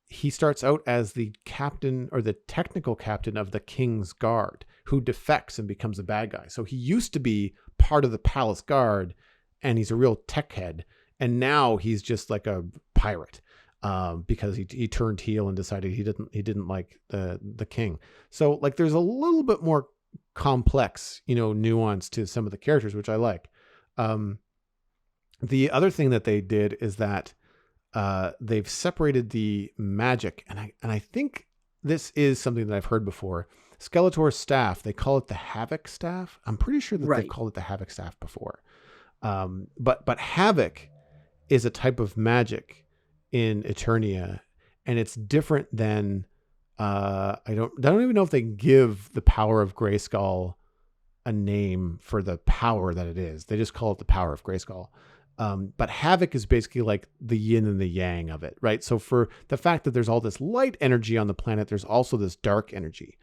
he starts out as the captain or the technical captain of the King's Guard who defects and becomes a bad guy. So he used to be part of the Palace Guard, and he's a real tech head. And now he's just like a pirate because he turned heel and decided he didn't like the king. So like there's a little bit more complex, nuance to some of the characters, which I like. The other thing that they did is that they've separated the magic, and I think this is something that I've heard before. Skeletor's staff, they call it the Havoc staff. I'm pretty sure that they've called it the Havoc staff before. But Havoc is a type of magic in Eternia, and it's different than I don't even know if they give the power of Grayskull a name for the power that it is. They just call it the power of Grayskull. But Havoc is basically like the yin and the yang of it, right? So for the fact that there's all this light energy on the planet, there's also this dark energy.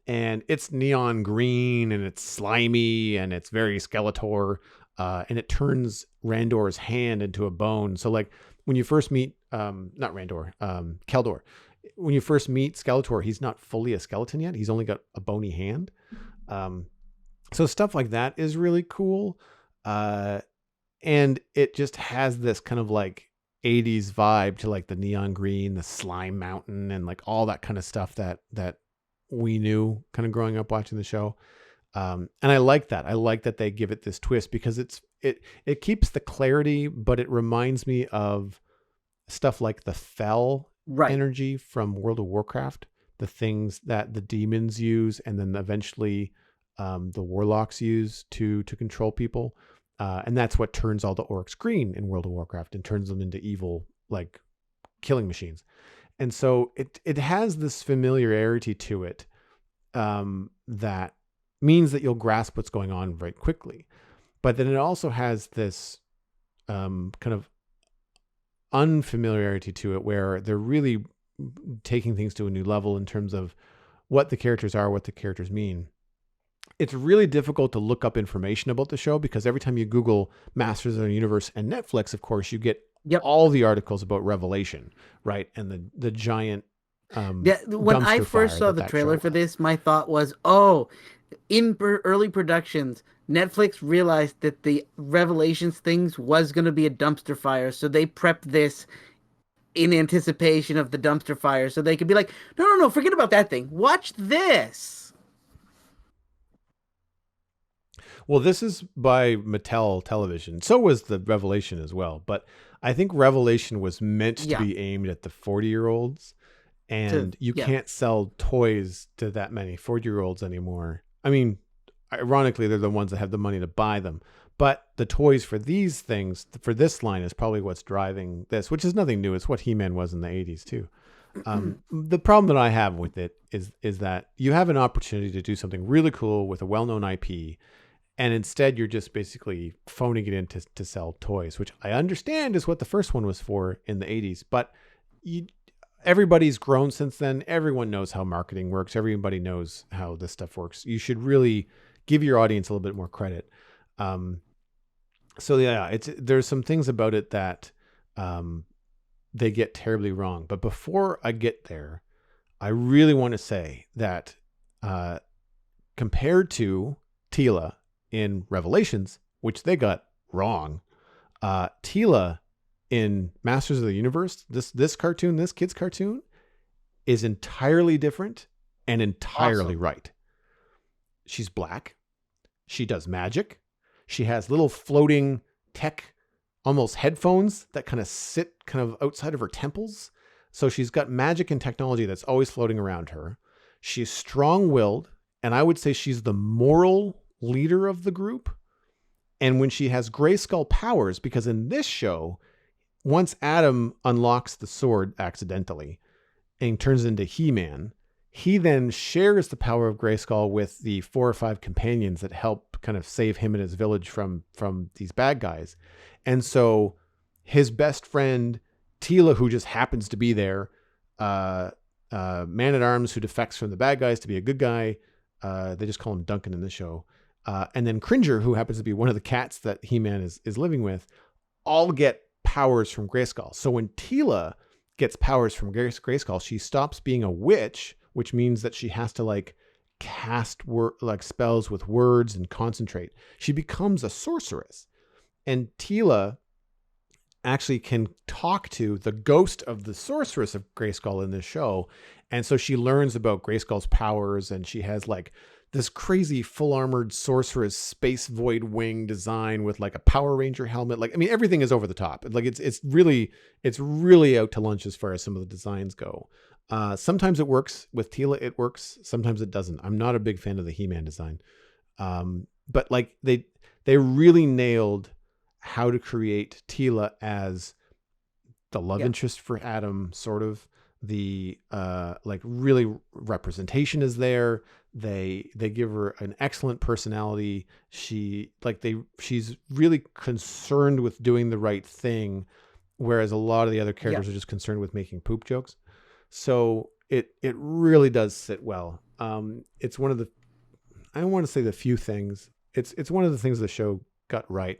And it's neon green, and it's slimy, and it's very Skeletor. And it turns Randor's hand into a bone. So like when you first meet, not Randor, Keldor, when you first meet Skeletor, he's not fully a skeleton yet. He's only got a bony hand. So stuff like that is really cool. And it just has this kind of like 80s vibe to like the neon green, the slime mountain, and like all that kind of stuff that we knew kind of growing up watching the show. And I like that. I like that they give it this twist because it keeps the clarity, but it reminds me of stuff like the Fel Right. energy from World of Warcraft, the things that the demons use, and then eventually the warlocks use to control people. And that's what turns all the orcs green in World of Warcraft and turns them into evil, like killing machines. And so it has this familiarity to it that means that you'll grasp what's going on very quickly. But then it also has this kind of unfamiliarity to it where they're really taking things to a new level in terms of what the characters are, what the characters mean. It's really difficult to look up information about the show because every time you Google Masters of the Universe and Netflix, of course, you get Yep. all the articles about Revelation, right? And the giant Yeah, when I dumpster first fire saw that the that show trailer for was. this, my thought was, oh, in early productions, Netflix realized that the Revelations things was going to be a dumpster fire, so they prepped this in anticipation of the dumpster fire, so they could be like, no, no, no, forget about that thing. Watch this. Well, this is by Mattel Television. So was the Revelation as well. But I think Revelation was meant to Yeah, be aimed at the 40-year-olds. And you yeah, can't sell toys to that many 40-year-olds anymore. I mean, ironically, they're the ones that have the money to buy them. But the toys for these things, for this line, is probably what's driving this, which is nothing new. It's what He-Man was in the 80s, too. The problem that I have with it is that you have an opportunity to do something really cool with a well-known IP, and instead you're just basically phoning it in to sell toys, which I understand is what the first one was for in the 80s. But you, everybody's grown since then. Everyone knows how marketing works. Everybody knows how this stuff works. You should really give your audience a little bit more credit. Um, so yeah, there's some things about it that they get terribly wrong. But before I get there, I really want to say that compared to Tila in Revelations, which they got wrong, Tila in Masters of the Universe, this cartoon, this kid's cartoon, is entirely different and entirely awesome. right. She's black. She does magic. She has little floating tech, almost headphones that kind of sit kind of outside of her temples. So she's got magic and technology that's always floating around her. She's strong-willed, and I would say she's the moral leader of the group. And when she has Grayskull powers, because in this show, once Adam unlocks the sword accidentally and turns into He-Man, he then shares the power of Grayskull with the 4 or 5 companions that help kind of save him and his village from these bad guys. And so his best friend, Tila, who just happens to be there, Man-at-Arms who defects from the bad guys to be a good guy, they just call him Duncan in this show, and then Cringer, who happens to be one of the cats that He-Man is living with, all get powers from Grayskull. So when Tila gets powers from Grayskull, she stops being a witch, which means that she has to like cast like spells with words and concentrate. She becomes a sorceress. And Tila actually can talk to the ghost of the sorceress of Grayskull in this show. And so she learns about Grayskull's powers, and she has like this crazy full armored sorceress space void wing design with like a Power Ranger helmet. Like, I mean, everything is over the top. Like it's really out to lunch as far as some of the designs go. Sometimes it works with Tila. It works. Sometimes it doesn't. I'm not a big fan of the He-Man design. But like they really nailed how to create Tila as the love Yeah, interest for Adam, sort of. The like really representation is there. They give her an excellent personality. She's really concerned with doing the right thing, whereas a lot of the other yeah. characters are just concerned with making poop jokes. So it really does sit well. It's one of the, I don't want to say the few things. It's one of the things the show got right.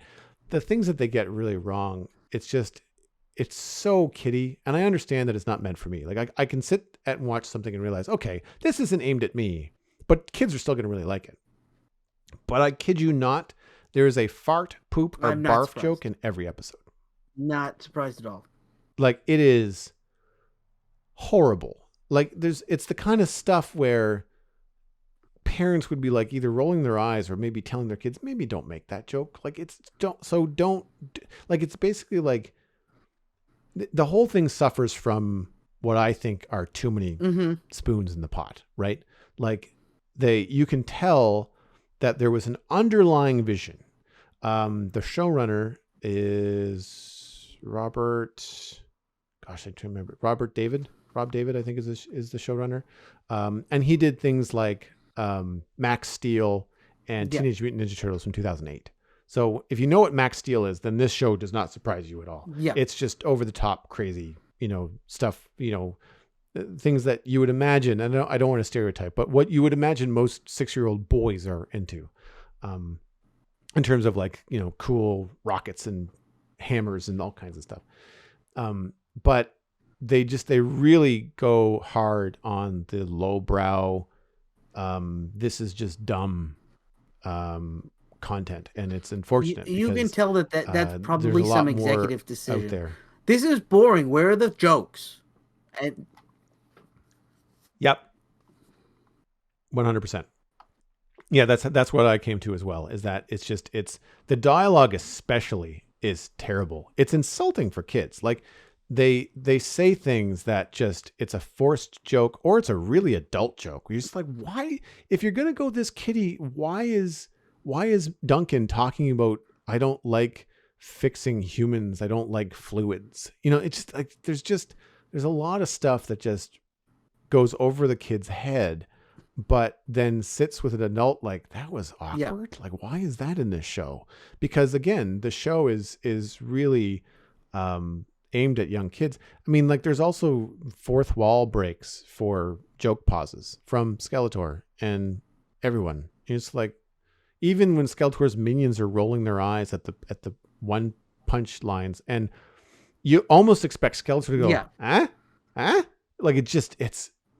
The things that they get really wrong, it's so kiddie. And I understand that it's not meant for me. Like I can sit and watch something and realize, okay, this isn't aimed at me, but kids are still going to really like it. But I kid you not, there is a fart, poop, or I'm not barf joke surprised. in every episode. Not surprised at all. Like it is horrible. Like it's the kind of stuff where parents would be like either rolling their eyes or maybe telling their kids, maybe don't make that joke. Like don't like, it's basically like the whole thing suffers from what I think are too many spoons in the pot, right? Like you can tell that there was an underlying vision. The showrunner is Robert. Gosh, I can't remember. Rob David, I think is the showrunner. And he did things like Max Steel and Teenage Mutant Ninja Turtles from 2008. So if you know what Max Steel is, then this show does not surprise you at all. Yeah. It's just over the top crazy, stuff, things that you would imagine. I don't want to stereotype, but what you would imagine most 6-year-old boys are into, in terms of like, cool rockets and hammers and all kinds of stuff. But they really go hard on the lowbrow. This is just dumb content, and it's unfortunate. You can tell that's probably some executive decision out there. This is boring. Where are the jokes? And yep, 100%. Yeah, that's what I came to as well. Is that it's the dialogue especially is terrible. It's insulting for kids. Like they say things that just, it's a forced joke or it's a really adult joke. You're just like, why? If you're gonna go this kiddie, why is Duncan talking about, I don't like fixing humans, I don't like fluids? It's just like there's a lot of stuff that just goes over the kid's head, but then sits with an adult like, that was awkward. Yeah. Like, why is that in this show? Because again, the show is really aimed at young kids. I mean, like, there's also fourth wall breaks for joke pauses from Skeletor and everyone. It's like, even when Skeletor's minions are rolling their eyes at the one punch lines, and you almost expect Skeletor to go, like,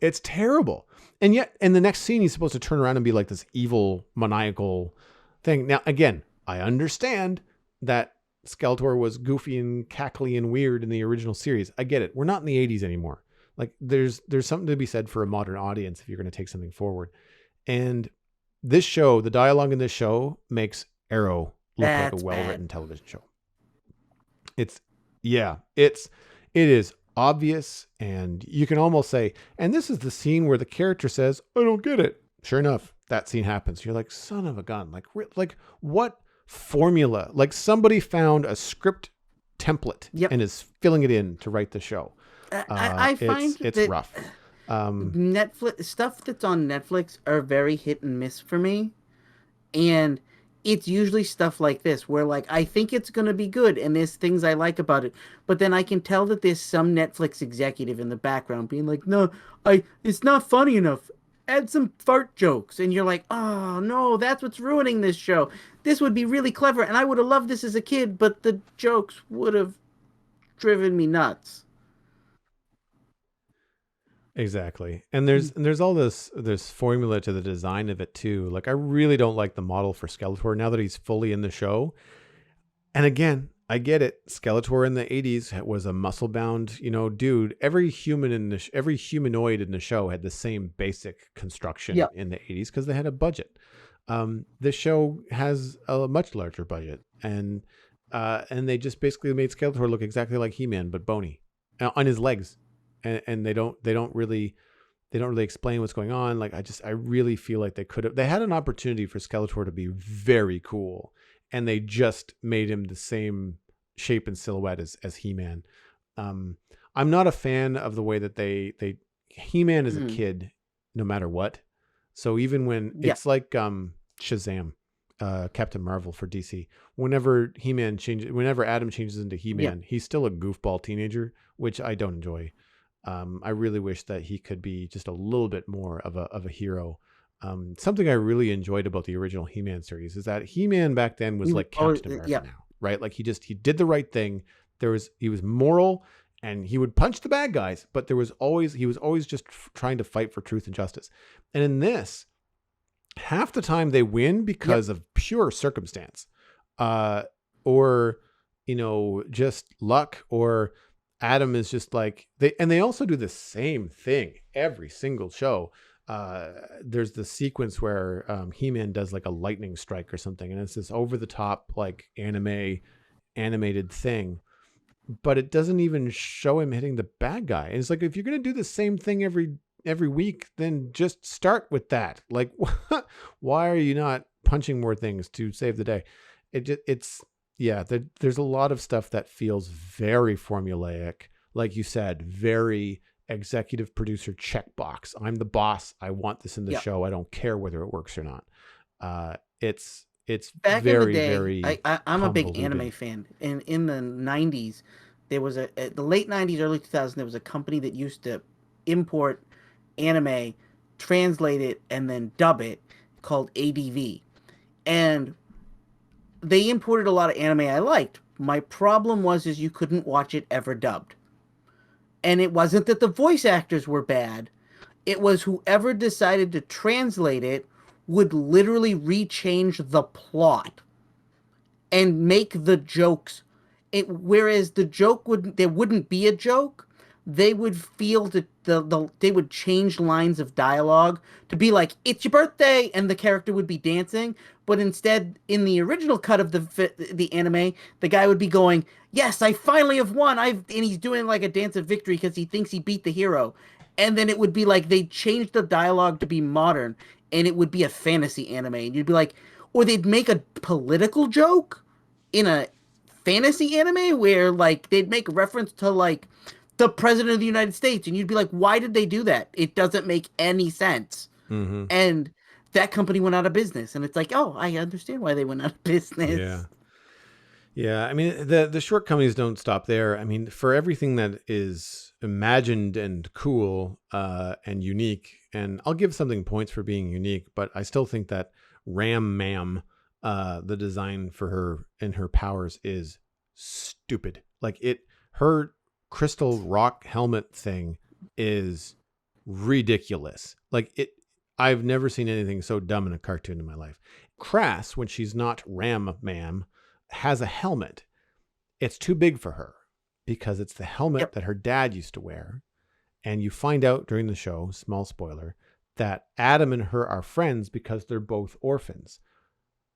it's terrible. And yet in the next scene, he's supposed to turn around and be like this evil, maniacal thing. Now, again, I understand that Skeletor was goofy and cackly and weird in the original series. I get it. We're not in the 80s anymore. Like, there's something to be said for a modern audience if you're going to take something forward. And this show, the dialogue in this show makes Arrow look like a well-written television show. It is obvious, and you can almost say, and this is the scene where the character says, I don't get it. Sure enough, that scene happens. You're like, son of a gun. Like what formula? Like, somebody found a script template and is filling it in to write the show. I find it's rough. Netflix stuff that's on Netflix are very hit and miss for me, and it's usually stuff like this where, like, I think it's going to be good and there's things I like about it, but then I can tell that there's some Netflix executive in the background being like, no, it's not funny enough, add some fart jokes, and you're like, oh no, that's what's ruining this show. This would be really clever and I would have loved this as a kid, but the jokes would have driven me nuts. Exactly. And there's all this formula to the design of it too. Like, I really don't like the model for Skeletor now that he's fully in the show. And again, I get it. Skeletor in the 80s was a muscle-bound, dude. Every humanoid in the show had the same basic construction in the 80s because they had a budget. This show has a much larger budget, and they just basically made Skeletor look exactly like He-Man but bony on his legs. And they don't really explain what's going on. Like, I really feel like they had an opportunity for Skeletor to be very cool, and they just made him the same shape and silhouette as He-Man. I'm not a fan of the way that they He-Man is a kid no matter what. So even when it's like Shazam, Captain Marvel for DC, whenever Adam changes into He-Man, he's still a goofball teenager, which I don't enjoy. I really wish that he could be just a little bit more of a hero. Something I really enjoyed about the original He-Man series is that He-Man back then was like Captain America now, right? Like, he did the right thing. He was moral, and he would punch the bad guys, but he was always just trying to fight for truth and justice. And in this, half the time they win because of pure circumstance, or just luck, or Adam is just like, they also do the same thing every single show. there's the sequence where He-Man does like a lightning strike or something, and it's this over the top like animated thing, but it doesn't even show him hitting the bad guy. And it's like, if you're gonna do the same thing every week, then just start with that. Like, why are you not punching more things to save the day? There's a lot of stuff that feels very formulaic, like you said, very executive producer checkbox. I'm the boss. I want this in the show. I don't care whether it works or not. It's Back in the very, day, very I'm a big convoluted. anime fan. And in the 90s, there was the late 90s, early 2000s, there was a company that used to import anime, translate it, and then dub it, called ADV. And they imported a lot of anime I liked. My problem is you couldn't watch it ever dubbed. And it wasn't that the voice actors were bad. It was whoever decided to translate it would literally rechange the plot and make the jokes. Whereas the joke there wouldn't be a joke. They would feel that they would change lines of dialogue to be like, "It's your birthday," and the character would be dancing. But instead, in the original cut of the anime, the guy would be going, "Yes, I finally have won." And he's doing like a dance of victory because he thinks he beat the hero. And then it would be like they changed the dialogue to be modern, and it would be a fantasy anime, and you'd be like, or they'd make a political joke in a fantasy anime where like they'd make reference to like the president of the United States, and you'd be like, why did they do that? It doesn't make any sense. Mm-hmm. And that company went out of business, and it's like, oh, I understand why they went out of business. Yeah. I mean, the shortcomings don't stop there. I mean, for everything that is imagined and cool and unique, and I'll give something points for being unique, but I still think that Ram Mam, the design for her and her powers is stupid. Like her crystal rock helmet thing is ridiculous. I've never seen anything so dumb in a cartoon in my life. Crass, when she's not Ram Mam, has a helmet. It's too big for her because it's the helmet that her dad used to wear. And you find out during the show, small spoiler, that Adam and her are friends because they're both orphans.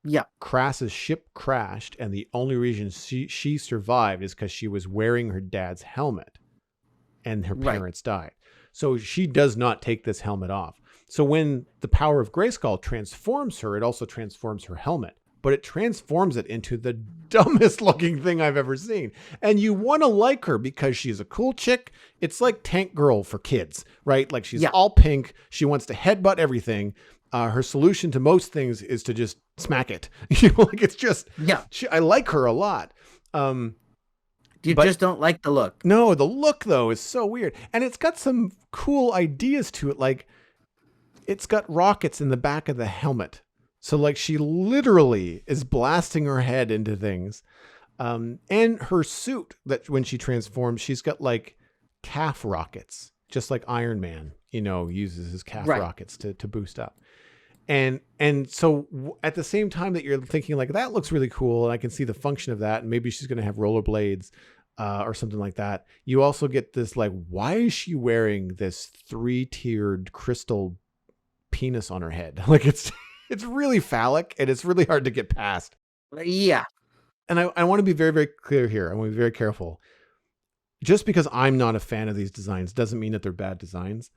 Yeah. Crass's ship crashed, and the only reason she survived is because she was wearing her dad's helmet, and her parents died. So she does not take this helmet off. So when the power of Grayskull transforms her, it also transforms her helmet, but it transforms it into the dumbest looking thing I've ever seen. And you want to like her because she's a cool chick. It's like Tank Girl for kids, right? Like she's all pink. She wants to headbutt everything. Her solution to most things is to just smack it. Like it's just, I like her a lot. You just don't like the look. No, the look though is so weird. And it's got some cool ideas to it. Like it's got rockets in the back of the helmet. So like she literally is blasting her head into things. And her suit, that when she transforms, she's got like calf rockets, just like Iron Man, uses his calf rockets to boost up. And so at the same time that you're thinking like, that looks really cool, and I can see the function of that, and maybe she's going to have rollerblades or something like that. You also get this like, why is she wearing this 3-tiered crystal penis on her head? Like it's really phallic, and it's really hard to get past. Yeah. And I want to be very, very clear here. I want to be very careful. Just because I'm not a fan of these designs doesn't mean that they're bad designs.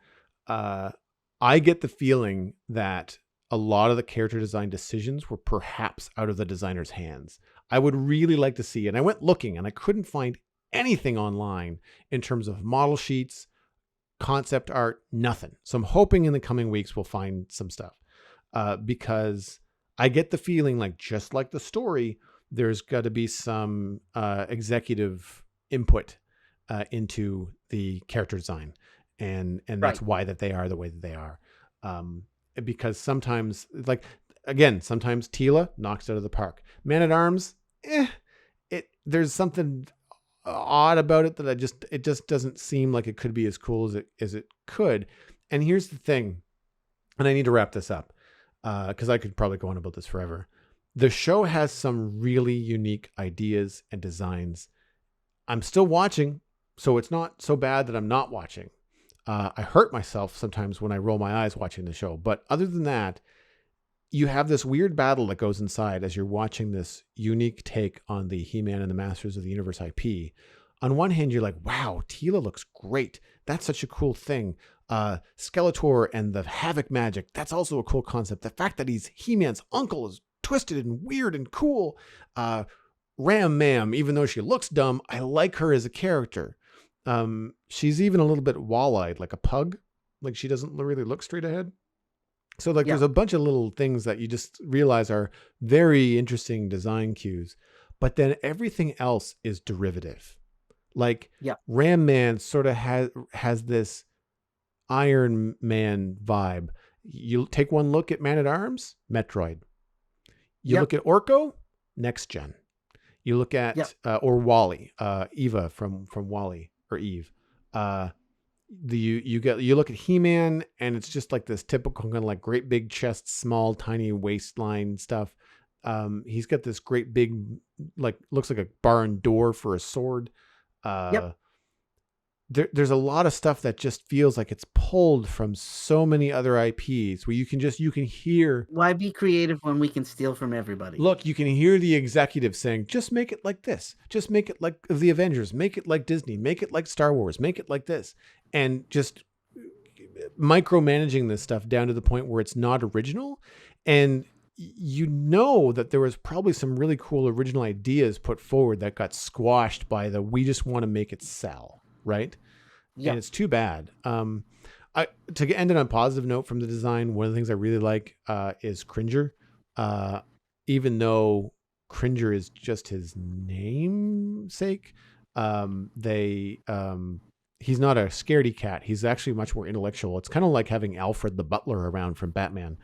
I get the feeling that a lot of the character design decisions were perhaps out of the designer's hands. I would really like to see, and I went looking and I couldn't find anything online in terms of model sheets, concept art, nothing. So I'm hoping in the coming weeks we'll find some stuff because I get the feeling like, just like the story, there's got to be some executive input into the character design. And that's why that they are the way that they are. Because sometimes, like, again, sometimes Tila knocks it out of the park. Man-at-Arms, there's something odd about it that it just doesn't seem like it could be as cool as it could. And here's the thing, and I need to wrap this up because I could probably go on about this forever. The show has some really unique ideas and designs. I'm still watching, so it's not so bad that I'm not watching. I hurt myself sometimes when I roll my eyes watching the show. But other than that, you have this weird battle that goes inside as you're watching this unique take on the He-Man and the Masters of the Universe IP. On one hand, you're like, wow, Teela looks great. That's such a cool thing. Skeletor and the Havoc magic, that's also a cool concept. The fact that he's He-Man's uncle is twisted and weird and cool. Ram Mam, even though she looks dumb, I like her as a character. She's even a little bit wall-eyed, like a pug. Like she doesn't really look straight ahead. So like there's a bunch of little things that you just realize are very interesting design cues. But then everything else is derivative. Like Ram Man sort of has this Iron Man vibe. You take one look at Man-at-Arms, Metroid. You look at Orko, Next Gen. You look at or Wally, Eva from Wally or Eve. You look at He-Man and it's just like this typical kind of like great big chest, small tiny waistline stuff. He's got this great big like looks like a barn door for a sword. There's a lot of stuff that just feels like it's pulled from so many other IPs where you can hear. Why be creative when we can steal from everybody? Look, you can hear the executives saying, just make it like this. Just make it like the Avengers. Make it like Disney. Make it like Star Wars. Make it like this. And just micromanaging this stuff down to the point where it's not original. And you know that there was probably some really cool original ideas put forward that got squashed by we just want to make it sell, right? And it's too bad. To end it on a positive note from the design, one of the things I really like is Cringer. Even though Cringer is just his namesake, he's not a scaredy cat. He's actually much more intellectual. It's kind of like having Alfred the Butler around from Batman.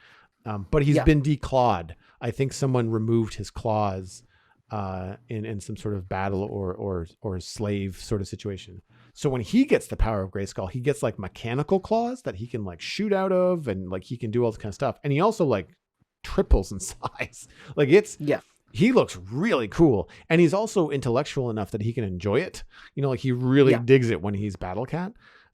But he's been declawed. I think someone removed his claws in some sort of battle or slave sort of situation. So when he gets the power of Grayskull, he gets like mechanical claws that he can like shoot out of, and like he can do all this kind of stuff. And he also like triples in size. Like he looks really cool. And he's also intellectual enough that he can enjoy it. You know, like he really digs it when he's Battle Cat.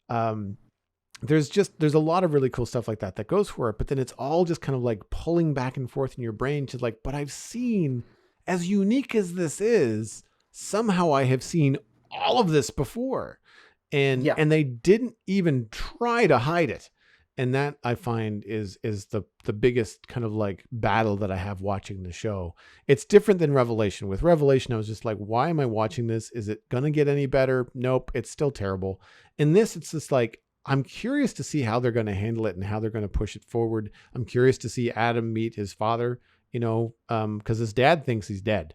There's a lot of really cool stuff like that goes for it, but then it's all just kind of like pulling back and forth in your brain to like, but I've seen, as unique as this is, somehow I have seen all of this before. And they didn't even try to hide it. And that I find is the biggest kind of like battle that I have watching the show. It's different than Revelation. With Revelation, I was just like, why am I watching this? Is it going to get any better? Nope. It's still terrible. In this, it's just like, I'm curious to see how they're going to handle it and how they're going to push it forward. I'm curious to see Adam meet his father, because his dad thinks he's dead.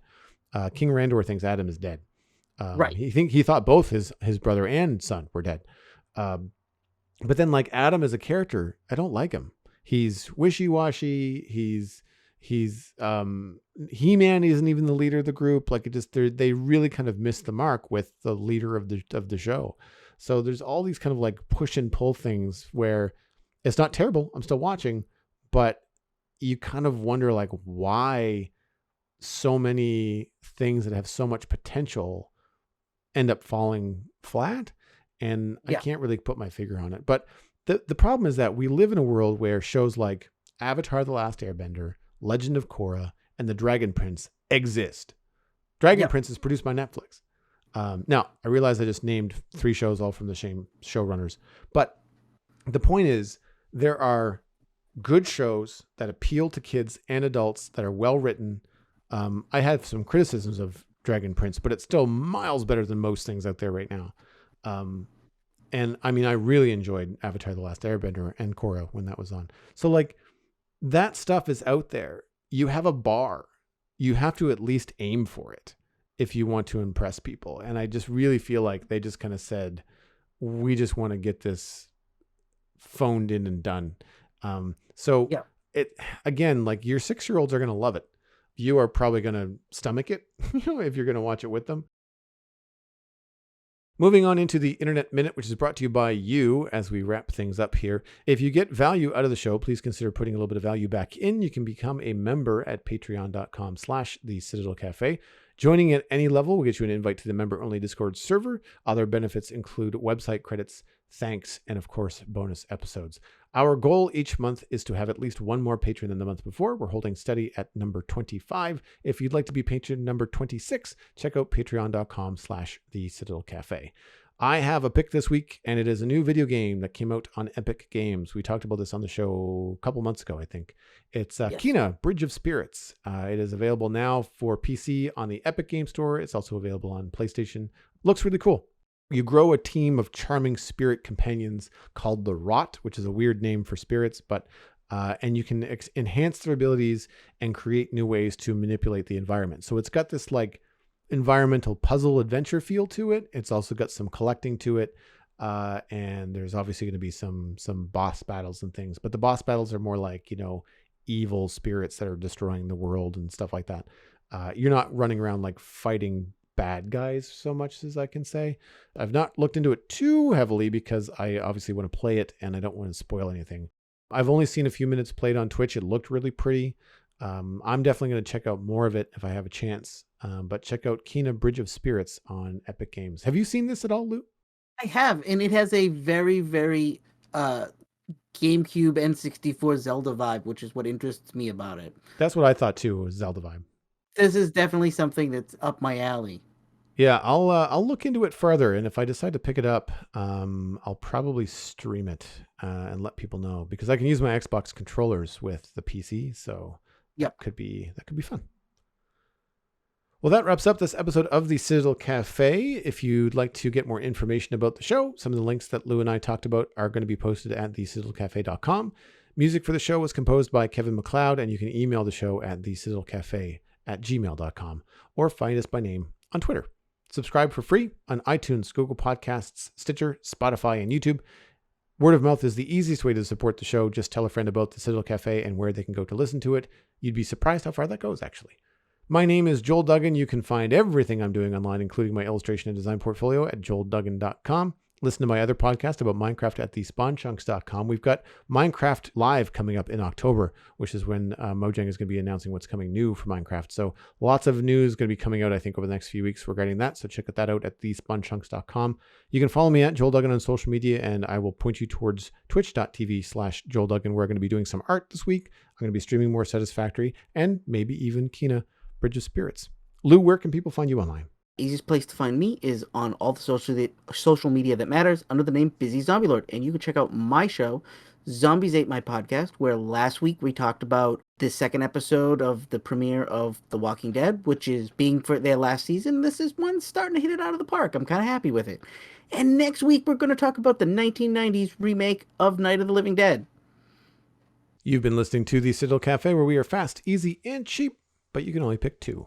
King Randor thinks Adam is dead. Right. He thought both his brother and son were dead. But then like Adam as a character, I don't like him. He's wishy-washy. He's He-Man isn't even the leader of the group. Like they really kind of missed the mark with the leader of the show. So there's all these kind of like push and pull things where it's not terrible. I'm still watching, but you kind of wonder like why so many things that have so much potential end up falling flat. And I can't really put my finger on it. But the problem is that we live in a world where shows like Avatar: The Last Airbender, Legend of Korra, and The Dragon Prince exist. Dragon Prince is produced by Netflix. Now, I realize I just named 3 shows all from the same showrunners. But the point is, there are good shows that appeal to kids and adults that are well written. I have some criticisms of Dragon Prince, but it's still miles better than most things out there right now. And I mean, I really enjoyed Avatar: The Last Airbender and Korra when that was on. So like that stuff is out there. You have a bar. You have to at least aim for it if you want to impress people. And I just really feel like they just kind of said, we just want to get this phoned in and done. It, again, like your 6-year-olds are going to love it. You are probably going to stomach it, if you're going to watch it with them. Moving on into the Internet Minute, which is brought to you by you as we wrap things up here. If you get value out of the show, please consider putting a little bit of value back in. You can become a member at patreon.com/the Citadel Cafe. Joining at any level will get you an invite to the member-only Discord server. Other benefits include website credits, thanks, and of course, bonus episodes. Our goal each month is to have at least one more patron than the month before. We're holding steady at number 25. If you'd like to be patron number 26, check out patreon.com/The Citadel Cafe. I have a pick this week, and it is a new video game that came out on Epic Games. We talked about this on the show a couple months ago, I think. It's Yes. Kena, Bridge of Spirits. It is available now for PC on the Epic Game Store. It's also available on PlayStation. Looks really cool. You grow a team of charming spirit companions called the Rot, which is a weird name for spirits, but and you can enhance their abilities and create new ways to manipulate the environment. So it's got this like environmental puzzle adventure feel to it. It's also got some collecting to it, and there's obviously going to be some boss battles and things. But the boss battles are more like, you know, evil spirits that are destroying the world and stuff like that. You're not running around like fighting bad guys so much as I can say. I've not looked into it too heavily because I obviously want to play it and I don't want to spoil anything. I've only seen a few minutes played on Twitch. It looked really pretty. I'm definitely going to check out more of it if I have a chance. But check out Kena Bridge of Spirits on Epic Games. Have you seen this at all, Lou? I have, and it has a very, very GameCube N64 Zelda vibe, which is what interests me about it. That's what I thought too, was Zelda vibe. This is definitely something that's up my alley. Yeah, I'll look into it further, and if I decide to pick it up, I'll probably stream it and let people know because I can use my Xbox controllers with the PC, so Yep. that could be fun. Well, that wraps up this episode of the Citadel Cafe. If you'd like to get more information about the show, some of the links that Lou and I talked about are going to be posted at thecitadelcafe.com. Music for the show was composed by Kevin MacLeod, and you can email the show at thecitadelcafe@gmail.com or find us by name on Twitter. Subscribe for free on iTunes, Google Podcasts, Stitcher, Spotify, and YouTube. Word of mouth is the easiest way to support the show. Just tell a friend about the Citadel Cafe and where they can go to listen to it. You'd be surprised how far that goes, actually. My name is Joel Duggan. You can find everything I'm doing online, including my illustration and design portfolio at joelduggan.com. Listen to my other podcast about Minecraft at thespawnchunks.com. We've got Minecraft Live coming up in October, which is when Mojang is going to be announcing what's coming new for Minecraft. So lots of news going to be coming out, I think, over the next few weeks regarding that. So check that out at thespawnchunks.com. You can follow me at Joel Duggan on social media, and I will point you towards twitch.tv/Joel Duggan, where I'm going to be doing some art this week. I'm going to be streaming more Satisfactory and maybe even Kena Bridge of Spirits. Lou, where can people find you online? Easiest place to find me is on all the social media that matters under the name Busy Zombie Lord. And you can check out my show, Zombies Ate My Podcast, where last week we talked about the second episode of the premiere of The Walking Dead, which is being for their last season. This is one starting to hit it out of the park. I'm kind of happy with it. And next week we're going to talk about the 1990s remake of Night of the Living Dead. You've been listening to the Citadel Cafe, where we are fast, easy, and cheap, but you can only pick two.